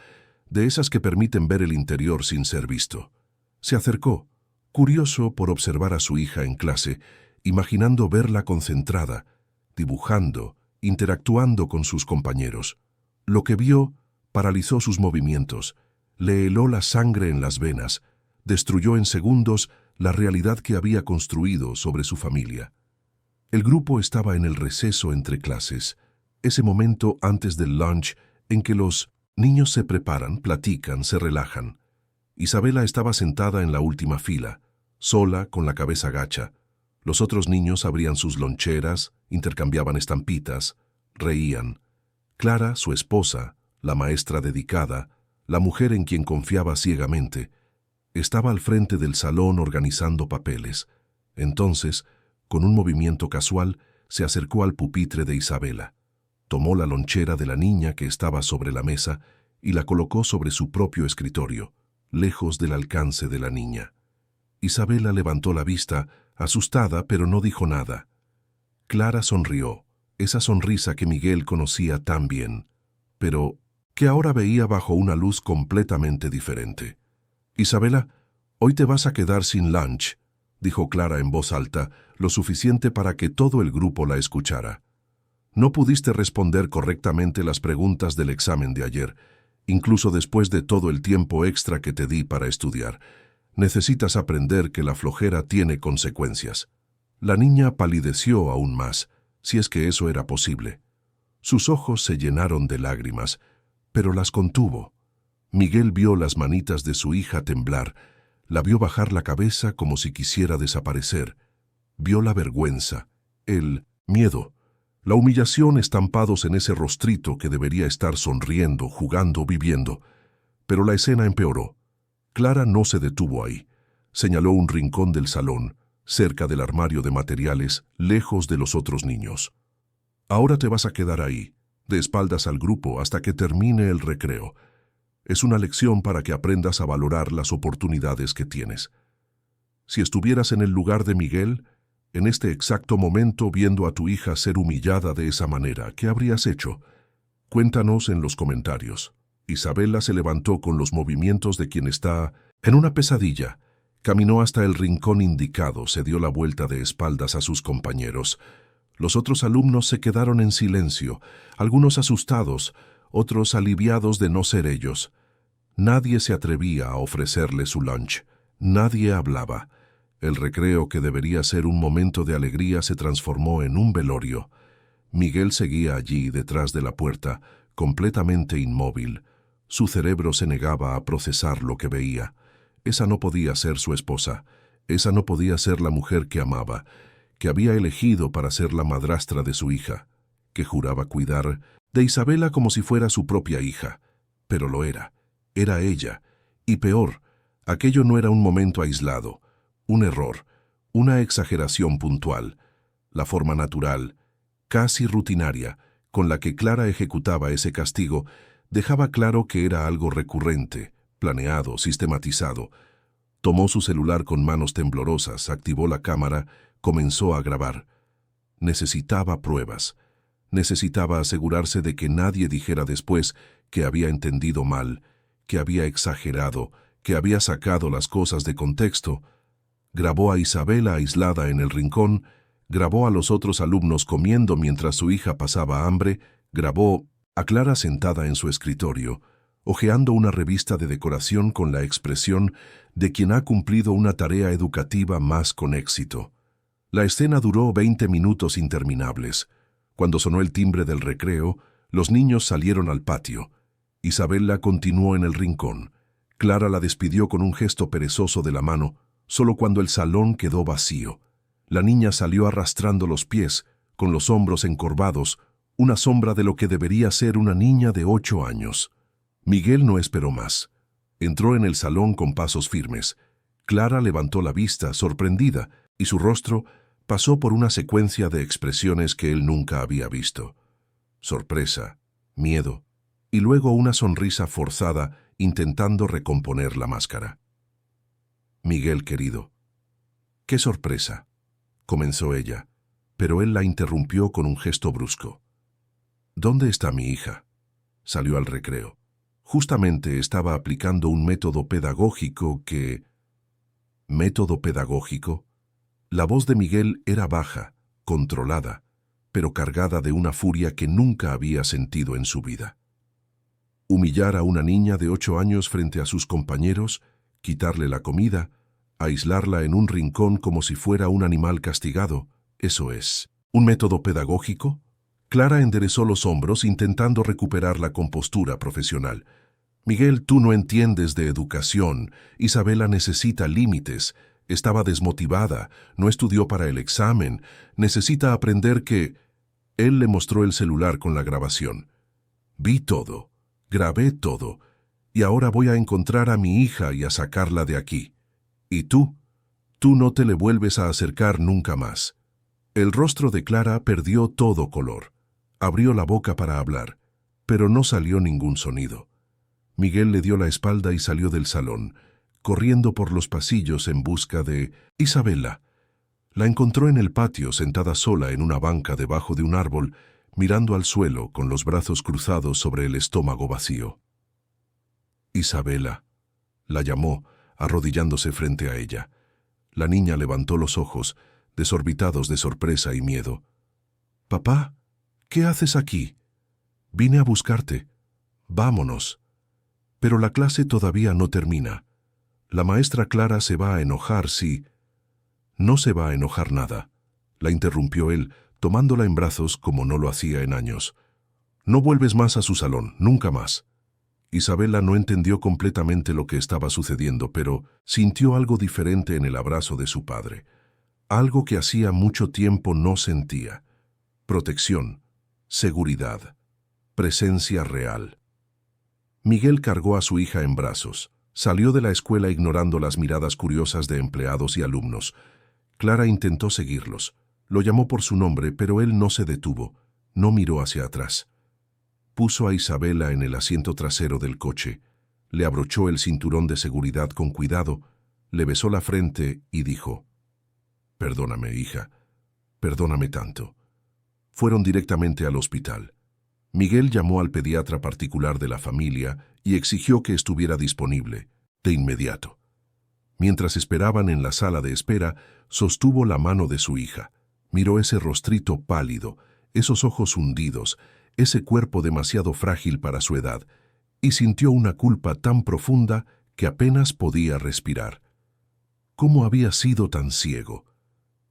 de esas que permiten ver el interior sin ser visto. Se acercó, curioso por observar a su hija en clase, imaginando verla concentrada, dibujando, interactuando con sus compañeros. Lo que vio paralizó sus movimientos, le heló la sangre en las venas, destruyó en segundos la realidad que había construido sobre su familia. El grupo estaba en el receso entre clases, ese momento antes del lunch en que los niños se preparan, platican, se relajan. Isabela estaba sentada en la última fila, sola, con la cabeza gacha. Los otros niños abrían sus loncheras, intercambiaban estampitas, reían. Clara, su esposa, la maestra dedicada, la mujer en quien confiaba ciegamente, estaba al frente del salón organizando papeles. Entonces, con un movimiento casual, se acercó al pupitre de Isabela. Tomó la lonchera de la niña que estaba sobre la mesa y la colocó sobre su propio escritorio, lejos del alcance de la niña. Isabela levantó la vista, asustada, pero no dijo nada. Clara sonrió, esa sonrisa que Miguel conocía tan bien, pero que ahora veía bajo una luz completamente diferente. «Isabela, hoy te vas a quedar sin lunch», dijo Clara en voz alta, lo suficiente para que todo el grupo la escuchara. «No pudiste responder correctamente las preguntas del examen de ayer, incluso después de todo el tiempo extra que te di para estudiar. Necesitas aprender que la flojera tiene consecuencias». La niña palideció aún más, si es que eso era posible. Sus ojos se llenaron de lágrimas, pero las contuvo. Miguel vio las manitas de su hija temblar, la vio bajar la cabeza como si quisiera desaparecer. Vio la vergüenza, el miedo, la humillación estampados en ese rostrito que debería estar sonriendo, jugando, viviendo. Pero la escena empeoró. Clara no se detuvo ahí. Señaló un rincón del salón, cerca del armario de materiales, lejos de los otros niños. «Ahora te vas a quedar ahí, de espaldas al grupo, hasta que termine el recreo. Es una lección para que aprendas a valorar las oportunidades que tienes. Si estuvieras en el lugar de Miguel, en este exacto momento viendo a tu hija ser humillada de esa manera, ¿qué habrías hecho? Cuéntanos en los comentarios». Isabela se levantó con los movimientos de quien está en una pesadilla. Caminó hasta el rincón indicado, se dio la vuelta de espaldas a sus compañeros. Los otros alumnos se quedaron en silencio, algunos asustados, otros aliviados de no ser ellos. Nadie se atrevía a ofrecerle su lunch, nadie hablaba. El recreo, que debería ser un momento de alegría, se transformó en un velorio. Miguel seguía allí, detrás de la puerta, completamente inmóvil. Su cerebro se negaba a procesar lo que veía. Esa no podía ser su esposa. Esa no podía ser la mujer que amaba, que había elegido para ser la madrastra de su hija, que juraba cuidar de Isabela como si fuera su propia hija. Pero lo era. Era ella. Y peor, aquello no era un momento aislado, un error, una exageración puntual. La forma natural, casi rutinaria, con la que Clara ejecutaba ese castigo, dejaba claro que era algo recurrente, planeado, sistematizado. Tomó su celular con manos temblorosas, activó la cámara, comenzó a grabar. Necesitaba pruebas. Necesitaba asegurarse de que nadie dijera después que había entendido mal, que había exagerado, que había sacado las cosas de contexto. Grabó a Isabela aislada en el rincón, grabó a los otros alumnos comiendo mientras su hija pasaba hambre, grabó a Clara sentada en su escritorio, hojeando una revista de decoración con la expresión de quien ha cumplido una tarea educativa más con éxito. La escena duró 20 minutos interminables. Cuando sonó el timbre del recreo, los niños salieron al patio. Isabela continuó en el rincón. Clara la despidió con un gesto perezoso de la mano, solo cuando el salón quedó vacío. La niña salió arrastrando los pies, con los hombros encorvados, una sombra de lo que debería ser una niña de 8 años. Miguel no esperó más. Entró en el salón con pasos firmes. Clara levantó la vista, sorprendida, y su rostro pasó por una secuencia de expresiones que él nunca había visto. Sorpresa, miedo, y luego una sonrisa forzada intentando recomponer la máscara. «Miguel, querido». «¡Qué sorpresa!», comenzó ella, pero él la interrumpió con un gesto brusco. «¿Dónde está mi hija?». Salió al recreo. Justamente estaba aplicando un método pedagógico que... ¿Método pedagógico? La voz de Miguel era baja, controlada, pero cargada de una furia que nunca había sentido en su vida. Humillar a una niña de 8 años frente a sus compañeros, quitarle la comida, aislarla en un rincón como si fuera un animal castigado, ¿eso es un método pedagógico? Clara enderezó los hombros intentando recuperar la compostura profesional. «Miguel, tú no entiendes de educación. Isabela necesita límites. Estaba desmotivada, no estudió para el examen. Necesita aprender que...». Él le mostró el celular con la grabación. «Vi todo, grabé todo, y ahora voy a encontrar a mi hija y a sacarla de aquí. Y tú no te le vuelves a acercar nunca más». El rostro de Clara perdió todo color. Abrió la boca para hablar, pero no salió ningún sonido. Miguel le dio la espalda y salió del salón, corriendo por los pasillos en busca de Isabela. La encontró en el patio, sentada sola en una banca debajo de un árbol, mirando al suelo con los brazos cruzados sobre el estómago vacío. «Isabela», la llamó, arrodillándose frente a ella. La niña levantó los ojos, desorbitados de sorpresa y miedo. «Papá, ¿qué haces aquí? Vine a buscarte. Vámonos». Pero la clase todavía no termina. La maestra Clara se va a enojar si... «No se va a enojar nada», la interrumpió él, tomándola en brazos como no lo hacía en años. «No vuelves más a su salón, nunca más». Isabela no entendió completamente lo que estaba sucediendo, pero sintió algo diferente en el abrazo de su padre. Algo que hacía mucho tiempo no sentía. Protección, seguridad, presencia real. Miguel cargó a su hija en brazos. Salió de la escuela ignorando las miradas curiosas de empleados y alumnos. Clara intentó seguirlos. Lo llamó por su nombre, pero él no se detuvo. No miró hacia atrás. Puso a Isabela en el asiento trasero del coche. Le abrochó el cinturón de seguridad con cuidado, le besó la frente y dijo: «Perdóname, hija. Perdóname tanto». Fueron directamente al hospital. Miguel llamó al pediatra particular de la familia y exigió que estuviera disponible, de inmediato. Mientras esperaban en la sala de espera, sostuvo la mano de su hija. Miró ese rostrito pálido, esos ojos hundidos, ese cuerpo demasiado frágil para su edad, y sintió una culpa tan profunda que apenas podía respirar. ¿Cómo había sido tan ciego?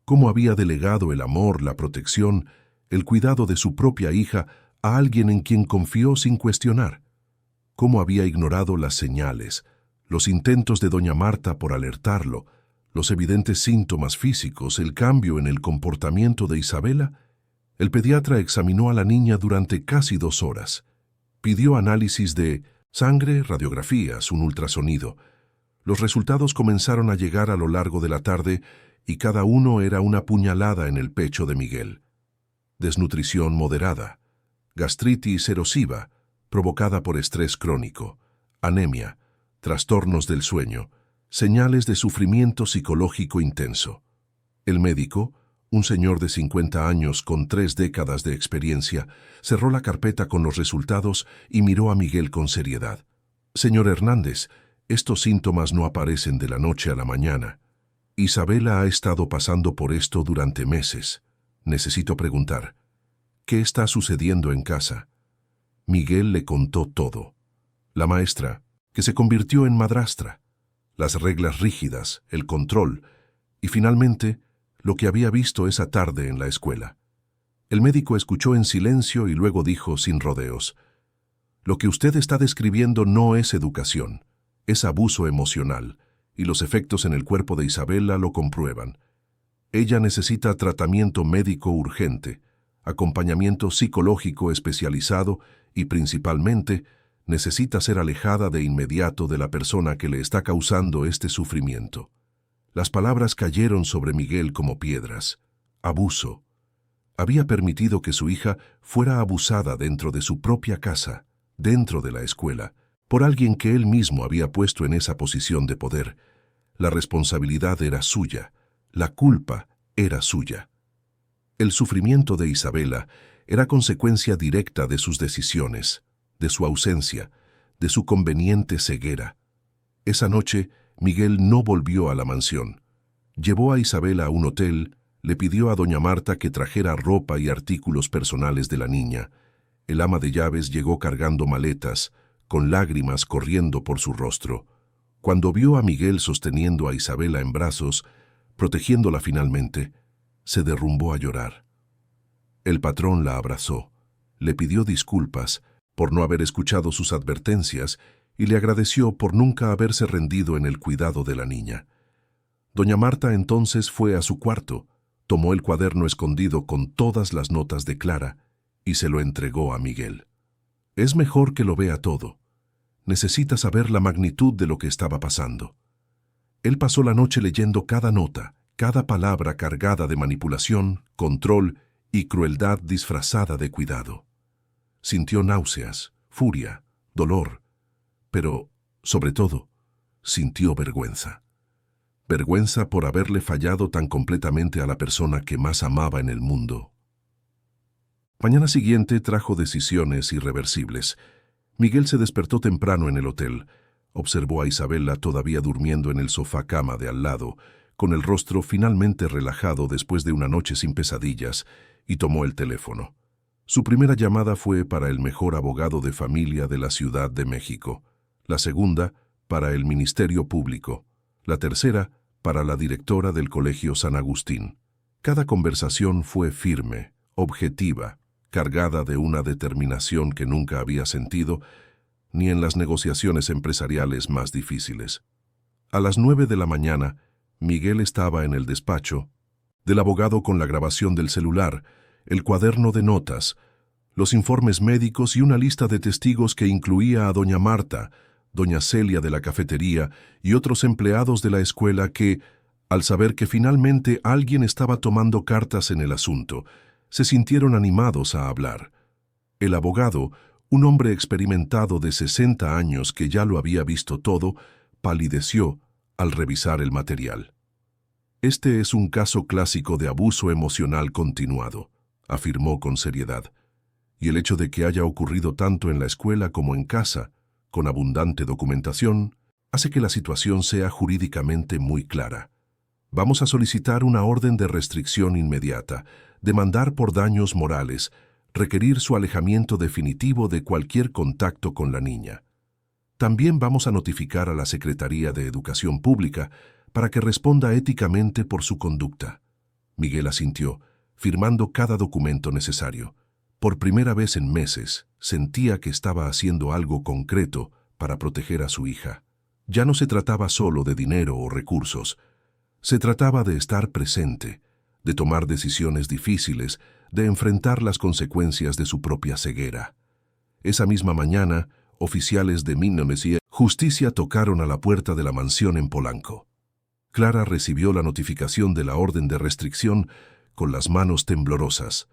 ¿Cómo había delegado el amor, la protección, el cuidado de su propia hija a alguien en quien confió sin cuestionar? ¿Cómo había ignorado las señales, los intentos de doña Marta por alertarlo, los evidentes síntomas físicos, el cambio en el comportamiento de Isabela? El pediatra examinó a la niña durante casi 2 horas. Pidió análisis de sangre, radiografías, un ultrasonido. Los resultados comenzaron a llegar a lo largo de la tarde y cada uno era una puñalada en el pecho de Miguel. Desnutrición moderada, gastritis erosiva, provocada por estrés crónico, anemia, trastornos del sueño, señales de sufrimiento psicológico intenso. El médico, un señor de 50 años con 3 décadas de experiencia, cerró la carpeta con los resultados y miró a Miguel con seriedad. «Señor Hernández, estos síntomas no aparecen de la noche a la mañana. Isabela ha estado pasando por esto durante meses. Necesito preguntar, ¿qué está sucediendo en casa?» Miguel le contó todo. La maestra, que se convirtió en madrastra, las reglas rígidas, el control, y finalmente, lo que había visto esa tarde en la escuela. El médico escuchó en silencio y luego dijo sin rodeos: «Lo que usted está describiendo no es educación, es abuso emocional, y los efectos en el cuerpo de Isabela lo comprueban. Ella necesita tratamiento médico urgente, acompañamiento psicológico especializado y, principalmente, necesita ser alejada de inmediato de la persona que le está causando este sufrimiento». Las palabras cayeron sobre Miguel como piedras. Abuso. Había permitido que su hija fuera abusada dentro de su propia casa, dentro de la escuela, por alguien que él mismo había puesto en esa posición de poder. La responsabilidad era suya, la culpa era suya. El sufrimiento de Isabela era consecuencia directa de sus decisiones, de su ausencia, de su conveniente ceguera. Esa noche, Miguel no volvió a la mansión. Llevó a Isabela a un hotel, le pidió a doña Marta que trajera ropa y artículos personales de la niña. El ama de llaves llegó cargando maletas, con lágrimas corriendo por su rostro. Cuando vio a Miguel sosteniendo a Isabela en brazos, protegiéndola finalmente, se derrumbó a llorar. El patrón la abrazó, le pidió disculpas por no haber escuchado sus advertencias y le agradeció por nunca haberse rendido en el cuidado de la niña. Doña Marta entonces fue a su cuarto, tomó el cuaderno escondido con todas las notas de Clara y se lo entregó a Miguel. «Es mejor que lo vea todo. Necesita saber la magnitud de lo que estaba pasando». Él pasó la noche leyendo cada nota, cada palabra cargada de manipulación, control y crueldad disfrazada de cuidado. Sintió náuseas, furia, dolor, pero, sobre todo, sintió vergüenza. Vergüenza por haberle fallado tan completamente a la persona que más amaba en el mundo. Mañana siguiente trajo decisiones irreversibles. Miguel se despertó temprano en el hotel. Observó a Isabela todavía durmiendo en el sofá-cama de al lado, con el rostro finalmente relajado después de una noche sin pesadillas, y tomó el teléfono. Su primera llamada fue para el mejor abogado de familia de la Ciudad de México. La segunda, para el Ministerio Público. La tercera, para la directora del Colegio San Agustín. Cada conversación fue firme, objetiva, cargada de una determinación que nunca había sentido, ni en las negociaciones empresariales más difíciles. A las 9 de la mañana, Miguel estaba en el despacho del abogado con la grabación del celular, el cuaderno de notas, los informes médicos y una lista de testigos que incluía a doña Marta, doña Celia de la cafetería y otros empleados de la escuela que, al saber que finalmente alguien estaba tomando cartas en el asunto, se sintieron animados a hablar. El abogado, un hombre experimentado de 60 años que ya lo había visto todo, palideció al revisar el material. «Este es un caso clásico de abuso emocional continuado», afirmó con seriedad, «y el hecho de que haya ocurrido tanto en la escuela como en casa, con abundante documentación, hace que la situación sea jurídicamente muy clara. Vamos a solicitar una orden de restricción inmediata, demandar por daños morales, requerir su alejamiento definitivo de cualquier contacto con la niña. También vamos a notificar a la Secretaría de Educación Pública para que responda éticamente por su conducta. Miguel asintió, firmando cada documento necesario. Por primera vez en meses, sentía que estaba haciendo algo concreto para proteger a su hija. Ya no se trataba solo de dinero o recursos. Se trataba de estar presente, de tomar decisiones difíciles, de enfrentar las consecuencias de su propia ceguera. Esa misma mañana, oficiales de Minnemesia Justicia tocaron a la puerta de la mansión en Polanco. Clara recibió la notificación de la orden de restricción con las manos temblorosas.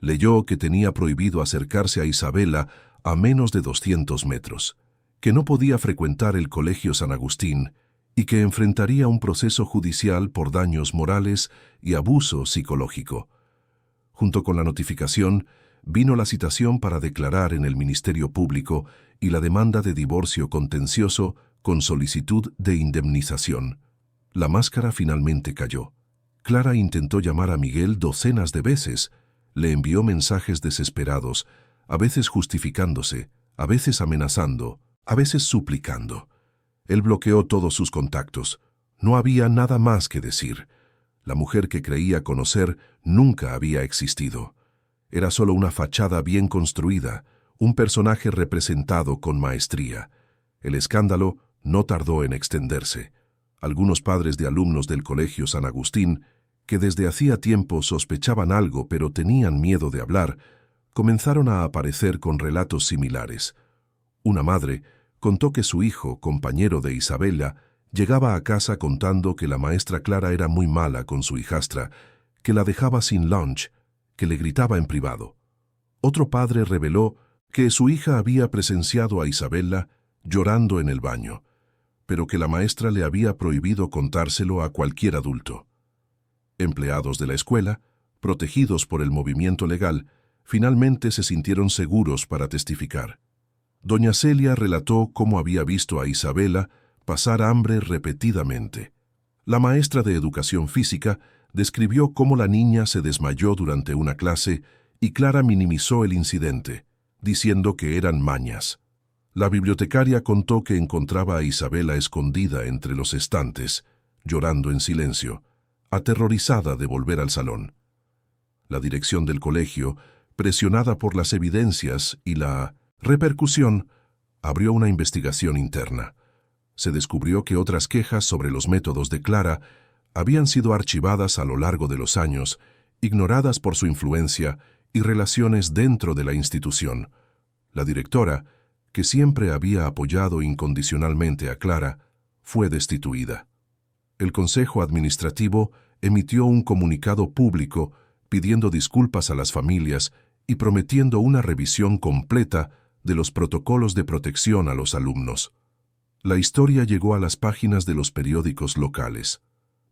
Leyó que tenía prohibido acercarse a Isabela a menos de 200 metros, que no podía frecuentar el Colegio San Agustín y que enfrentaría un proceso judicial por daños morales y abuso psicológico. Junto con la notificación, vino la citación para declarar en el Ministerio Público y la demanda de divorcio contencioso con solicitud de indemnización. La máscara finalmente cayó. Clara intentó llamar a Miguel docenas de veces. Le envió mensajes desesperados, a veces justificándose, a veces amenazando, a veces suplicando. Él bloqueó todos sus contactos. No había nada más que decir. La mujer que creía conocer nunca había existido. Era solo una fachada bien construida, un personaje representado con maestría. El escándalo no tardó en extenderse. Algunos padres de alumnos del Colegio San Agustín, que desde hacía tiempo sospechaban algo pero tenían miedo de hablar, comenzaron a aparecer con relatos similares. Una madre contó que su hijo, compañero de Isabela, llegaba a casa contando que la maestra Clara era muy mala con su hijastra, que la dejaba sin lunch, que le gritaba en privado. Otro padre reveló que su hija había presenciado a Isabela llorando en el baño, pero que la maestra le había prohibido contárselo a cualquier adulto. Empleados de la escuela, protegidos por el movimiento legal, finalmente se sintieron seguros para testificar. Doña Celia relató cómo había visto a Isabela pasar hambre repetidamente. La maestra de educación física describió cómo la niña se desmayó durante una clase y Clara minimizó el incidente, diciendo que eran mañas. La bibliotecaria contó que encontraba a Isabela escondida entre los estantes, llorando en silencio, aterrorizada de volver al salón. La dirección del colegio, presionada por las evidencias y la repercusión, abrió una investigación interna. Se descubrió que otras quejas sobre los métodos de Clara habían sido archivadas a lo largo de los años, ignoradas por su influencia y relaciones dentro de la institución. La directora, que siempre había apoyado incondicionalmente a Clara, fue destituida. El Consejo Administrativo emitió un comunicado público pidiendo disculpas a las familias y prometiendo una revisión completa de los protocolos de protección a los alumnos. La historia llegó a las páginas de los periódicos locales.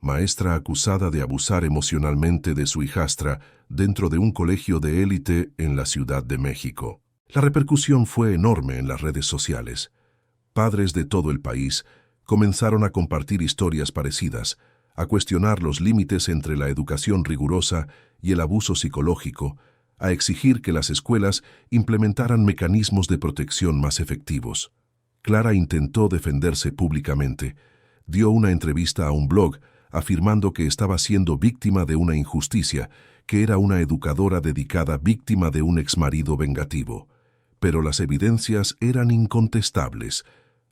Maestra acusada de abusar emocionalmente de su hijastra dentro de un colegio de élite en la Ciudad de México. La repercusión fue enorme en las redes sociales. Padres de todo el país comenzaron a compartir historias parecidas, a cuestionar los límites entre la educación rigurosa y el abuso psicológico, a exigir que las escuelas implementaran mecanismos de protección más efectivos. Clara intentó defenderse públicamente. Dio una entrevista a un blog afirmando que estaba siendo víctima de una injusticia, que era una educadora dedicada víctima de un exmarido vengativo. Pero las evidencias eran incontestables.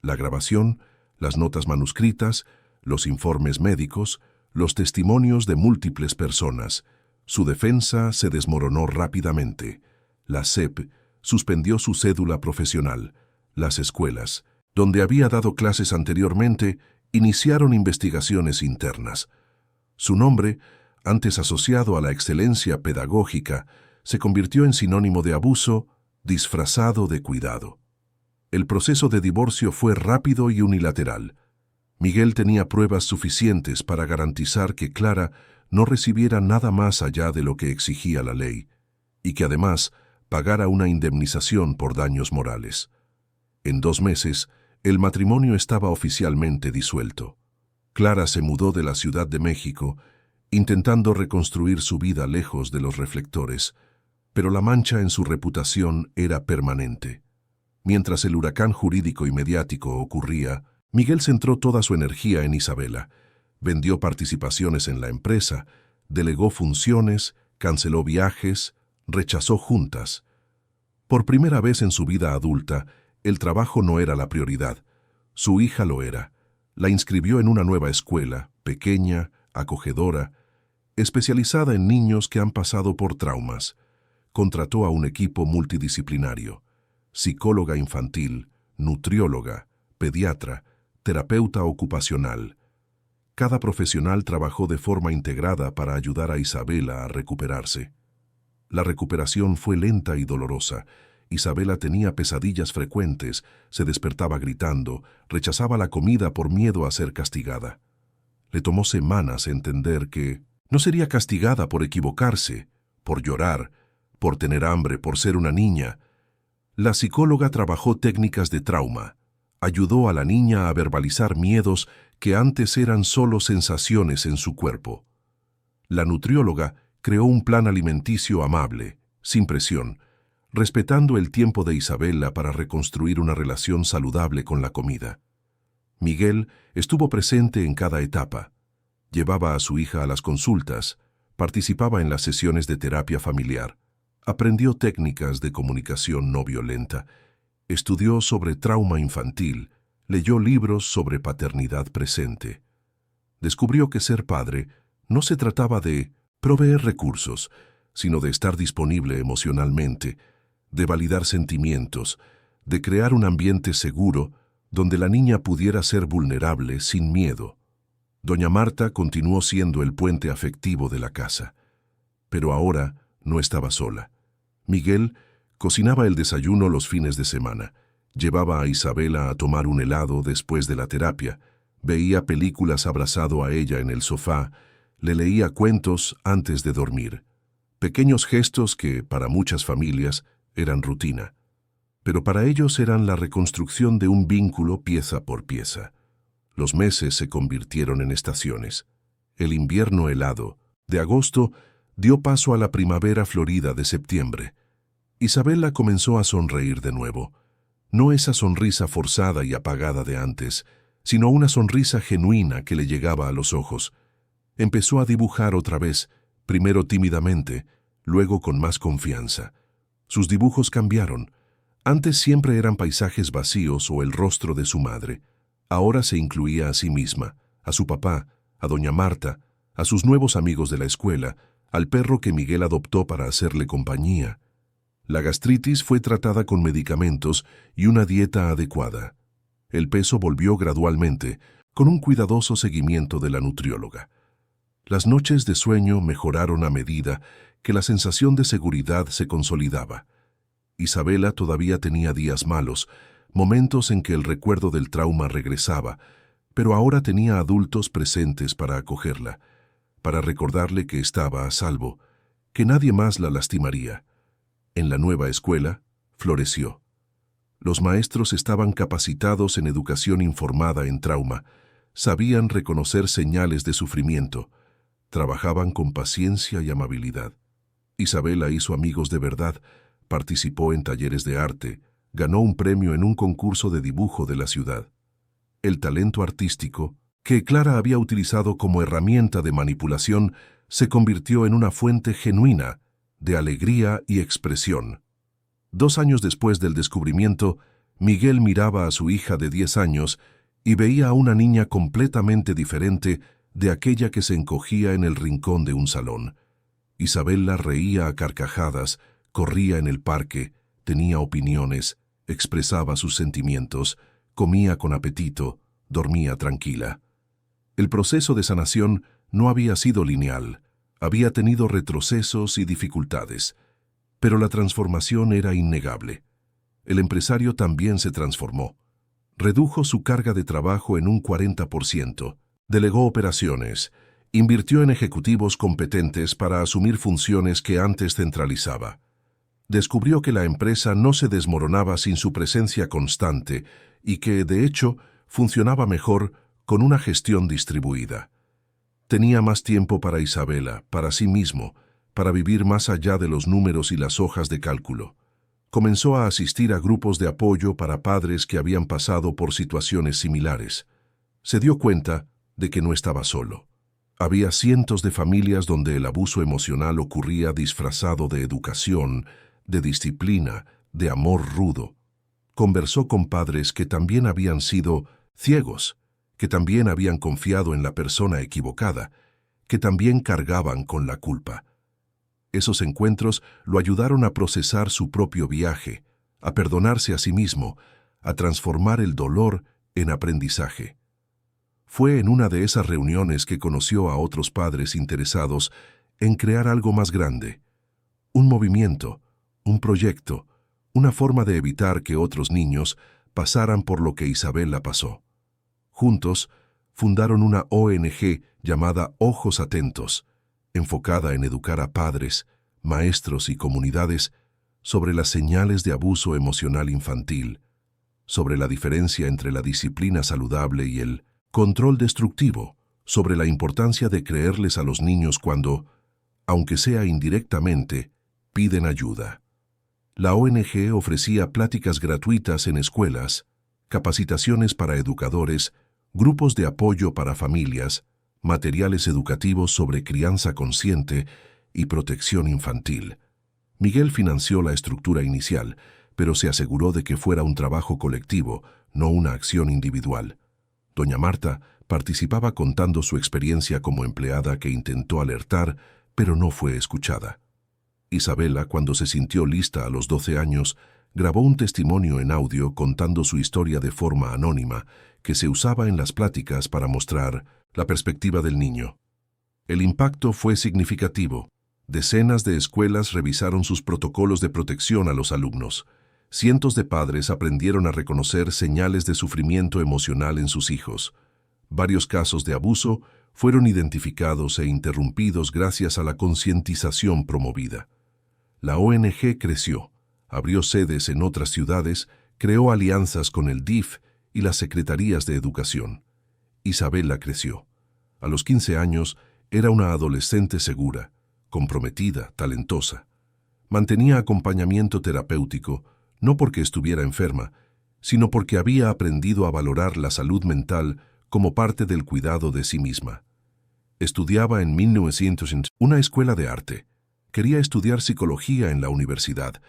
La grabación, las notas manuscritas, los informes médicos, los testimonios de múltiples personas. Su defensa se desmoronó rápidamente. La SEP suspendió su cédula profesional. Las escuelas, donde había dado clases anteriormente, iniciaron investigaciones internas. Su nombre, antes asociado a la excelencia pedagógica, se convirtió en sinónimo de abuso disfrazado de cuidado. El proceso de divorcio fue rápido y unilateral. Miguel tenía pruebas suficientes para garantizar que Clara no recibiera nada más allá de lo que exigía la ley, y que además pagara una indemnización por daños morales. En 2 meses, el matrimonio estaba oficialmente disuelto. Clara se mudó de la Ciudad de México, intentando reconstruir su vida lejos de los reflectores, pero la mancha en su reputación era permanente. Mientras el huracán jurídico y mediático ocurría, Miguel centró toda su energía en Isabela. Vendió participaciones en la empresa, delegó funciones, canceló viajes, rechazó juntas. Por primera vez en su vida adulta, el trabajo no era la prioridad. Su hija lo era. La inscribió en una nueva escuela, pequeña, acogedora, especializada en niños que han pasado por traumas. Contrató a un equipo multidisciplinario: psicóloga infantil, nutrióloga, pediatra, terapeuta ocupacional. Cada profesional trabajó de forma integrada para ayudar a Isabela a recuperarse. La recuperación fue lenta y dolorosa. Isabela tenía pesadillas frecuentes, se despertaba gritando, rechazaba la comida por miedo a ser castigada. Le tomó semanas entender que no sería castigada por equivocarse, por llorar, por tener hambre, por ser una niña. La psicóloga trabajó técnicas de trauma, ayudó a la niña a verbalizar miedos que antes eran solo sensaciones en su cuerpo. La nutrióloga creó un plan alimenticio amable, sin presión, respetando el tiempo de Isabela para reconstruir una relación saludable con la comida. Miguel estuvo presente en cada etapa. Llevaba a su hija a las consultas, participaba en las sesiones de terapia familiar, aprendió técnicas de comunicación no violenta, estudió sobre trauma infantil, leyó libros sobre paternidad presente. Descubrió que ser padre no se trataba de proveer recursos, sino de estar disponible emocionalmente, de validar sentimientos, de crear un ambiente seguro donde la niña pudiera ser vulnerable sin miedo. Doña Marta continuó siendo el puente afectivo de la casa, pero ahora no estaba sola. Miguel cocinaba el desayuno los fines de semana, llevaba a Isabela a tomar un helado después de la terapia, veía películas abrazado a ella en el sofá, le leía cuentos antes de dormir. Pequeños gestos que, para muchas familias, eran rutina, pero para ellos eran la reconstrucción de un vínculo pieza por pieza. Los meses se convirtieron en estaciones. El invierno helado, de agosto, dio paso a la primavera florida de septiembre. Isabela comenzó a sonreír de nuevo. No esa sonrisa forzada y apagada de antes, sino una sonrisa genuina que le llegaba a los ojos. Empezó a dibujar otra vez, primero tímidamente, luego con más confianza. Sus dibujos cambiaron. Antes siempre eran paisajes vacíos o el rostro de su madre. Ahora se incluía a sí misma, a su papá, a doña Marta, a sus nuevos amigos de la escuela, al perro que Miguel adoptó para hacerle compañía. La gastritis fue tratada con medicamentos y una dieta adecuada. El peso volvió gradualmente, con un cuidadoso seguimiento de la nutrióloga. Las noches de sueño mejoraron a medida que la sensación de seguridad se consolidaba. Isabela todavía tenía días malos, momentos en que el recuerdo del trauma regresaba, pero ahora tenía adultos presentes para acogerla, para recordarle que estaba a salvo, que nadie más la lastimaría. En la nueva escuela, floreció. Los maestros estaban capacitados en educación informada en trauma, sabían reconocer señales de sufrimiento, trabajaban con paciencia y amabilidad. Isabela hizo amigos de verdad, participó en talleres de arte, ganó un premio en un concurso de dibujo de la ciudad. El talento artístico, que Clara había utilizado como herramienta de manipulación, se convirtió en una fuente genuina de alegría y expresión. 2 años después del descubrimiento, Miguel miraba a su hija de 10 años y veía a una niña completamente diferente de aquella que se encogía en el rincón de un salón. Isabela reía a carcajadas, corría en el parque, tenía opiniones, expresaba sus sentimientos, comía con apetito, dormía tranquila. El proceso de sanación no había sido lineal, había tenido retrocesos y dificultades, pero la transformación era innegable. El empresario también se transformó. Redujo su carga de trabajo en un 40%, delegó operaciones, invirtió en ejecutivos competentes para asumir funciones que antes centralizaba. Descubrió que la empresa no se desmoronaba sin su presencia constante y que, de hecho, funcionaba mejor con una gestión distribuida. Tenía más tiempo para Isabela, para sí mismo, para vivir más allá de los números y las hojas de cálculo. Comenzó a asistir a grupos de apoyo para padres que habían pasado por situaciones similares. Se dio cuenta de que no estaba solo. Había cientos de familias donde el abuso emocional ocurría disfrazado de educación, de disciplina, de amor rudo. Conversó con padres que también habían sido ciegos, que también habían confiado en la persona equivocada, que también cargaban con la culpa. Esos encuentros lo ayudaron a procesar su propio viaje, a perdonarse a sí mismo, a transformar el dolor en aprendizaje. Fue en una de esas reuniones que conoció a otros padres interesados en crear algo más grande, un movimiento, un proyecto, una forma de evitar que otros niños pasaran por lo que Isabela pasó. Juntos, fundaron una ONG llamada Ojos Atentos, enfocada en educar a padres, maestros y comunidades sobre las señales de abuso emocional infantil, sobre la diferencia entre la disciplina saludable y el control destructivo, sobre la importancia de creerles a los niños cuando, aunque sea indirectamente, piden ayuda. La ONG ofrecía pláticas gratuitas en escuelas, capacitaciones para educadores, grupos de apoyo para familias, materiales educativos sobre crianza consciente y protección infantil. Miguel financió la estructura inicial, pero se aseguró de que fuera un trabajo colectivo, no una acción individual. Doña Marta participaba contando su experiencia como empleada que intentó alertar, pero no fue escuchada. Isabela, cuando se sintió lista a los 12 años, grabó un testimonio en audio contando su historia de forma anónima, que se usaba en las pláticas para mostrar la perspectiva del niño. El impacto fue significativo. Decenas de escuelas revisaron sus protocolos de protección a los alumnos. Cientos de padres aprendieron a reconocer señales de sufrimiento emocional en sus hijos. Varios casos de abuso fueron identificados e interrumpidos gracias a la concientización promovida. La ONG creció, abrió sedes en otras ciudades, creó alianzas con el DIF y las secretarías de educación. Isabela creció. A los 15 años era una adolescente segura, comprometida, talentosa. Mantenía acompañamiento terapéutico, no porque estuviera enferma, sino porque había aprendido a valorar la salud mental como parte del cuidado de sí misma. Estudiaba en 1900 una escuela de arte. Quería estudiar psicología en la universidad.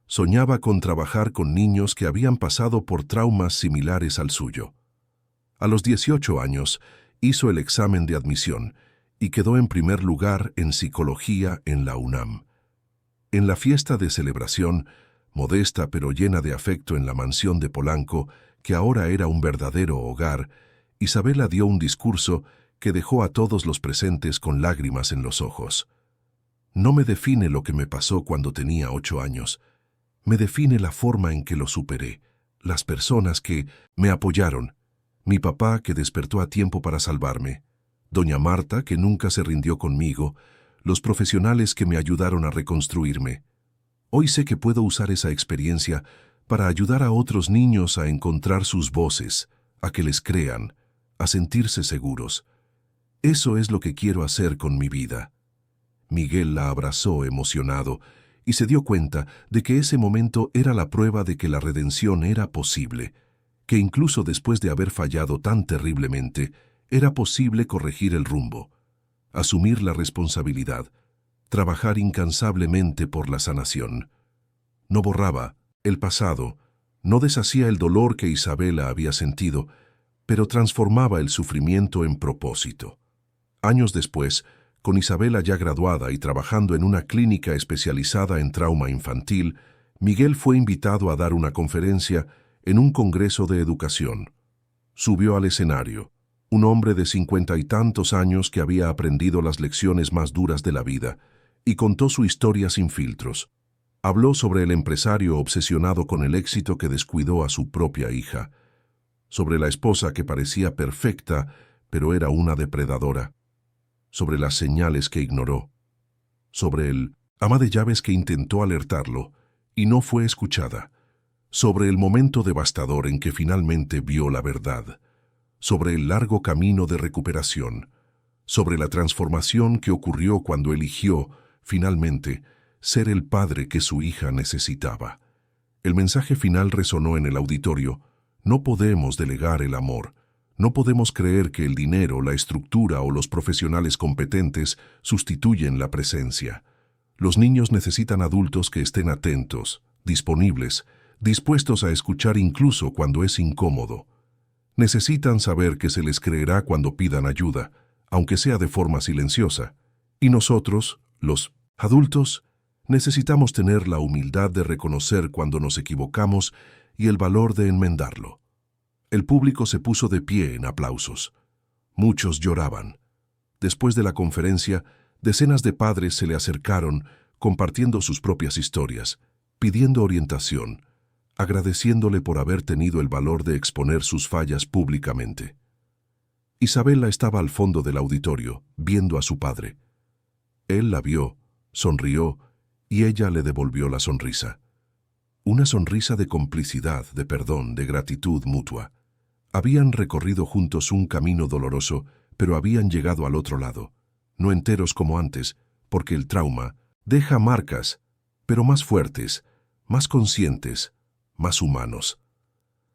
Soñaba con trabajar con niños que habían pasado por traumas similares al suyo. A los 18 años, hizo el examen de admisión y quedó en primer lugar en psicología en la UNAM. En la fiesta de celebración, modesta pero llena de afecto en la mansión de Polanco, que ahora era un verdadero hogar, Isabela dio un discurso que dejó a todos los presentes con lágrimas en los ojos. No me define lo que me pasó cuando tenía 8 años. Me define la forma en que lo superé, las personas que me apoyaron, mi papá que despertó a tiempo para salvarme, doña Marta que nunca se rindió conmigo, los profesionales que me ayudaron a reconstruirme. Hoy sé que puedo usar esa experiencia para ayudar a otros niños a encontrar sus voces, a que les crean, a sentirse seguros. Eso es lo que quiero hacer con mi vida. Miguel la abrazó emocionado y se dio cuenta de que ese momento era la prueba de que la redención era posible, que incluso después de haber fallado tan terriblemente, era posible corregir el rumbo, asumir la responsabilidad, trabajar incansablemente por la sanación. No borraba el pasado, no deshacía el dolor que Isabela había sentido, pero transformaba el sufrimiento en propósito. Años después, con Isabela ya graduada y trabajando en una clínica especializada en trauma infantil, Miguel fue invitado a dar una conferencia en un congreso de educación. Subió al escenario, un hombre de 50 y tantos años que había aprendido las lecciones más duras de la vida, y contó su historia sin filtros. Habló sobre el empresario obsesionado con el éxito que descuidó a su propia hija, sobre la esposa que parecía perfecta, pero era una depredadora, sobre las señales que ignoró, sobre el ama de llaves que intentó alertarlo y no fue escuchada, sobre el momento devastador en que finalmente vio la verdad, sobre el largo camino de recuperación, sobre la transformación que ocurrió cuando eligió, finalmente, ser el padre que su hija necesitaba. El mensaje final resonó en el auditorio: no podemos delegar el amor, No podemos creer que el dinero, la estructura o los profesionales competentes sustituyen la presencia. Los niños necesitan adultos que estén atentos, disponibles, dispuestos a escuchar incluso cuando es incómodo. Necesitan saber que se les creerá cuando pidan ayuda, aunque sea de forma silenciosa. Y nosotros, los adultos, necesitamos tener la humildad de reconocer cuando nos equivocamos y el valor de enmendarlo. El público se puso de pie en aplausos. Muchos lloraban. Después de la conferencia, decenas de padres se le acercaron, compartiendo sus propias historias, pidiendo orientación, agradeciéndole por haber tenido el valor de exponer sus fallas públicamente. Isabela estaba al fondo del auditorio, viendo a su padre. Él la vio, sonrió, y ella le devolvió la sonrisa. Una sonrisa de complicidad, de perdón, de gratitud mutua. Habían recorrido juntos un camino doloroso, pero habían llegado al otro lado, no enteros como antes, porque el trauma deja marcas, pero más fuertes, más conscientes, más humanos.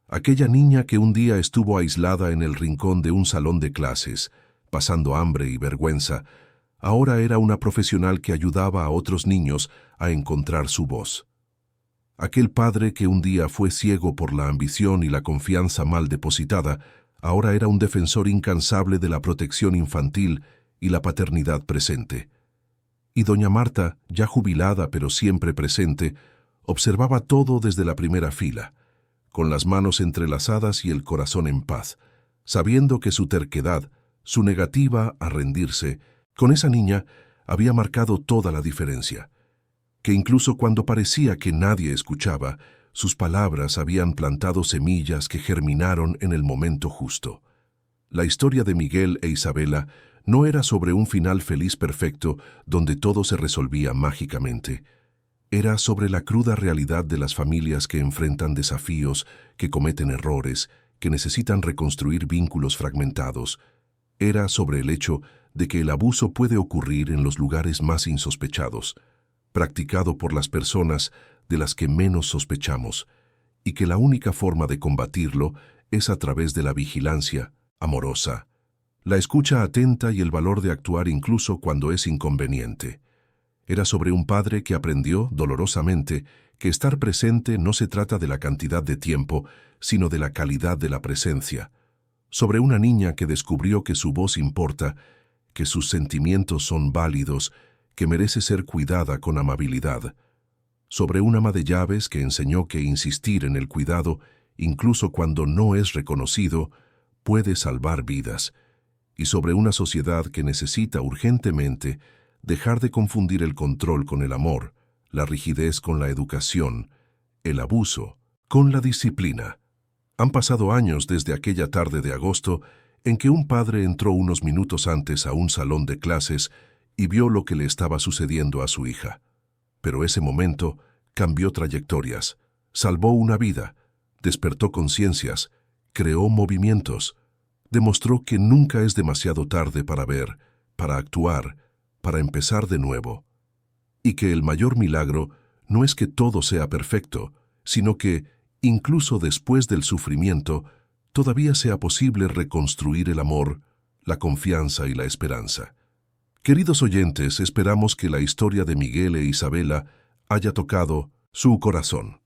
Aquella niña que un día estuvo aislada en el rincón de un salón de clases, pasando hambre y vergüenza, ahora era una profesional que ayudaba a otros niños a encontrar su voz. Aquel padre que un día fue ciego por la ambición y la confianza mal depositada, ahora era un defensor incansable de la protección infantil y la paternidad presente. Y doña Marta, ya jubilada pero siempre presente, observaba todo desde la primera fila, con las manos entrelazadas y el corazón en paz, sabiendo que su terquedad, su negativa a rendirse, con esa niña había marcado toda la diferencia, que incluso cuando parecía que nadie escuchaba, sus palabras habían plantado semillas que germinaron en el momento justo. La historia de Miguel e Isabela no era sobre un final feliz perfecto donde todo se resolvía mágicamente. Era sobre la cruda realidad de las familias que enfrentan desafíos, que cometen errores, que necesitan reconstruir vínculos fragmentados. Era sobre el hecho de que el abuso puede ocurrir en los lugares más insospechados, practicado por las personas de las que menos sospechamos, y que la única forma de combatirlo es a través de la vigilancia amorosa, la escucha atenta y el valor de actuar incluso cuando es inconveniente. Era sobre un padre que aprendió, dolorosamente, que estar presente no se trata de la cantidad de tiempo, sino de la calidad de la presencia. Sobre una niña que descubrió que su voz importa, que sus sentimientos son válidos, que merece ser cuidada con amabilidad. Sobre un ama de llaves que enseñó que insistir en el cuidado, incluso cuando no es reconocido, puede salvar vidas. Y sobre una sociedad que necesita urgentemente dejar de confundir el control con el amor, la rigidez con la educación, el abuso con la disciplina. Han pasado años desde aquella tarde de agosto en que un padre entró unos minutos antes a un salón de clases y vio lo que le estaba sucediendo a su hija. Pero ese momento cambió trayectorias, salvó una vida, despertó conciencias, creó movimientos, demostró que nunca es demasiado tarde para ver, para actuar, para empezar de nuevo. Y que el mayor milagro no es que todo sea perfecto, sino que, incluso después del sufrimiento, todavía sea posible reconstruir el amor, la confianza y la esperanza. Queridos oyentes, esperamos que la historia de Miguel e Isabela haya tocado su corazón.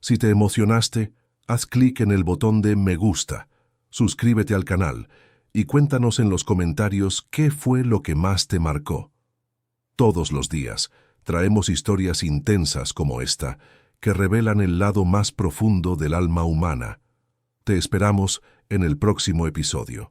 Si te emocionaste, haz clic en el botón de me gusta, suscríbete al canal y cuéntanos en los comentarios qué fue lo que más te marcó. Todos los días traemos historias intensas como esta, que revelan el lado más profundo del alma humana. Te esperamos en el próximo episodio.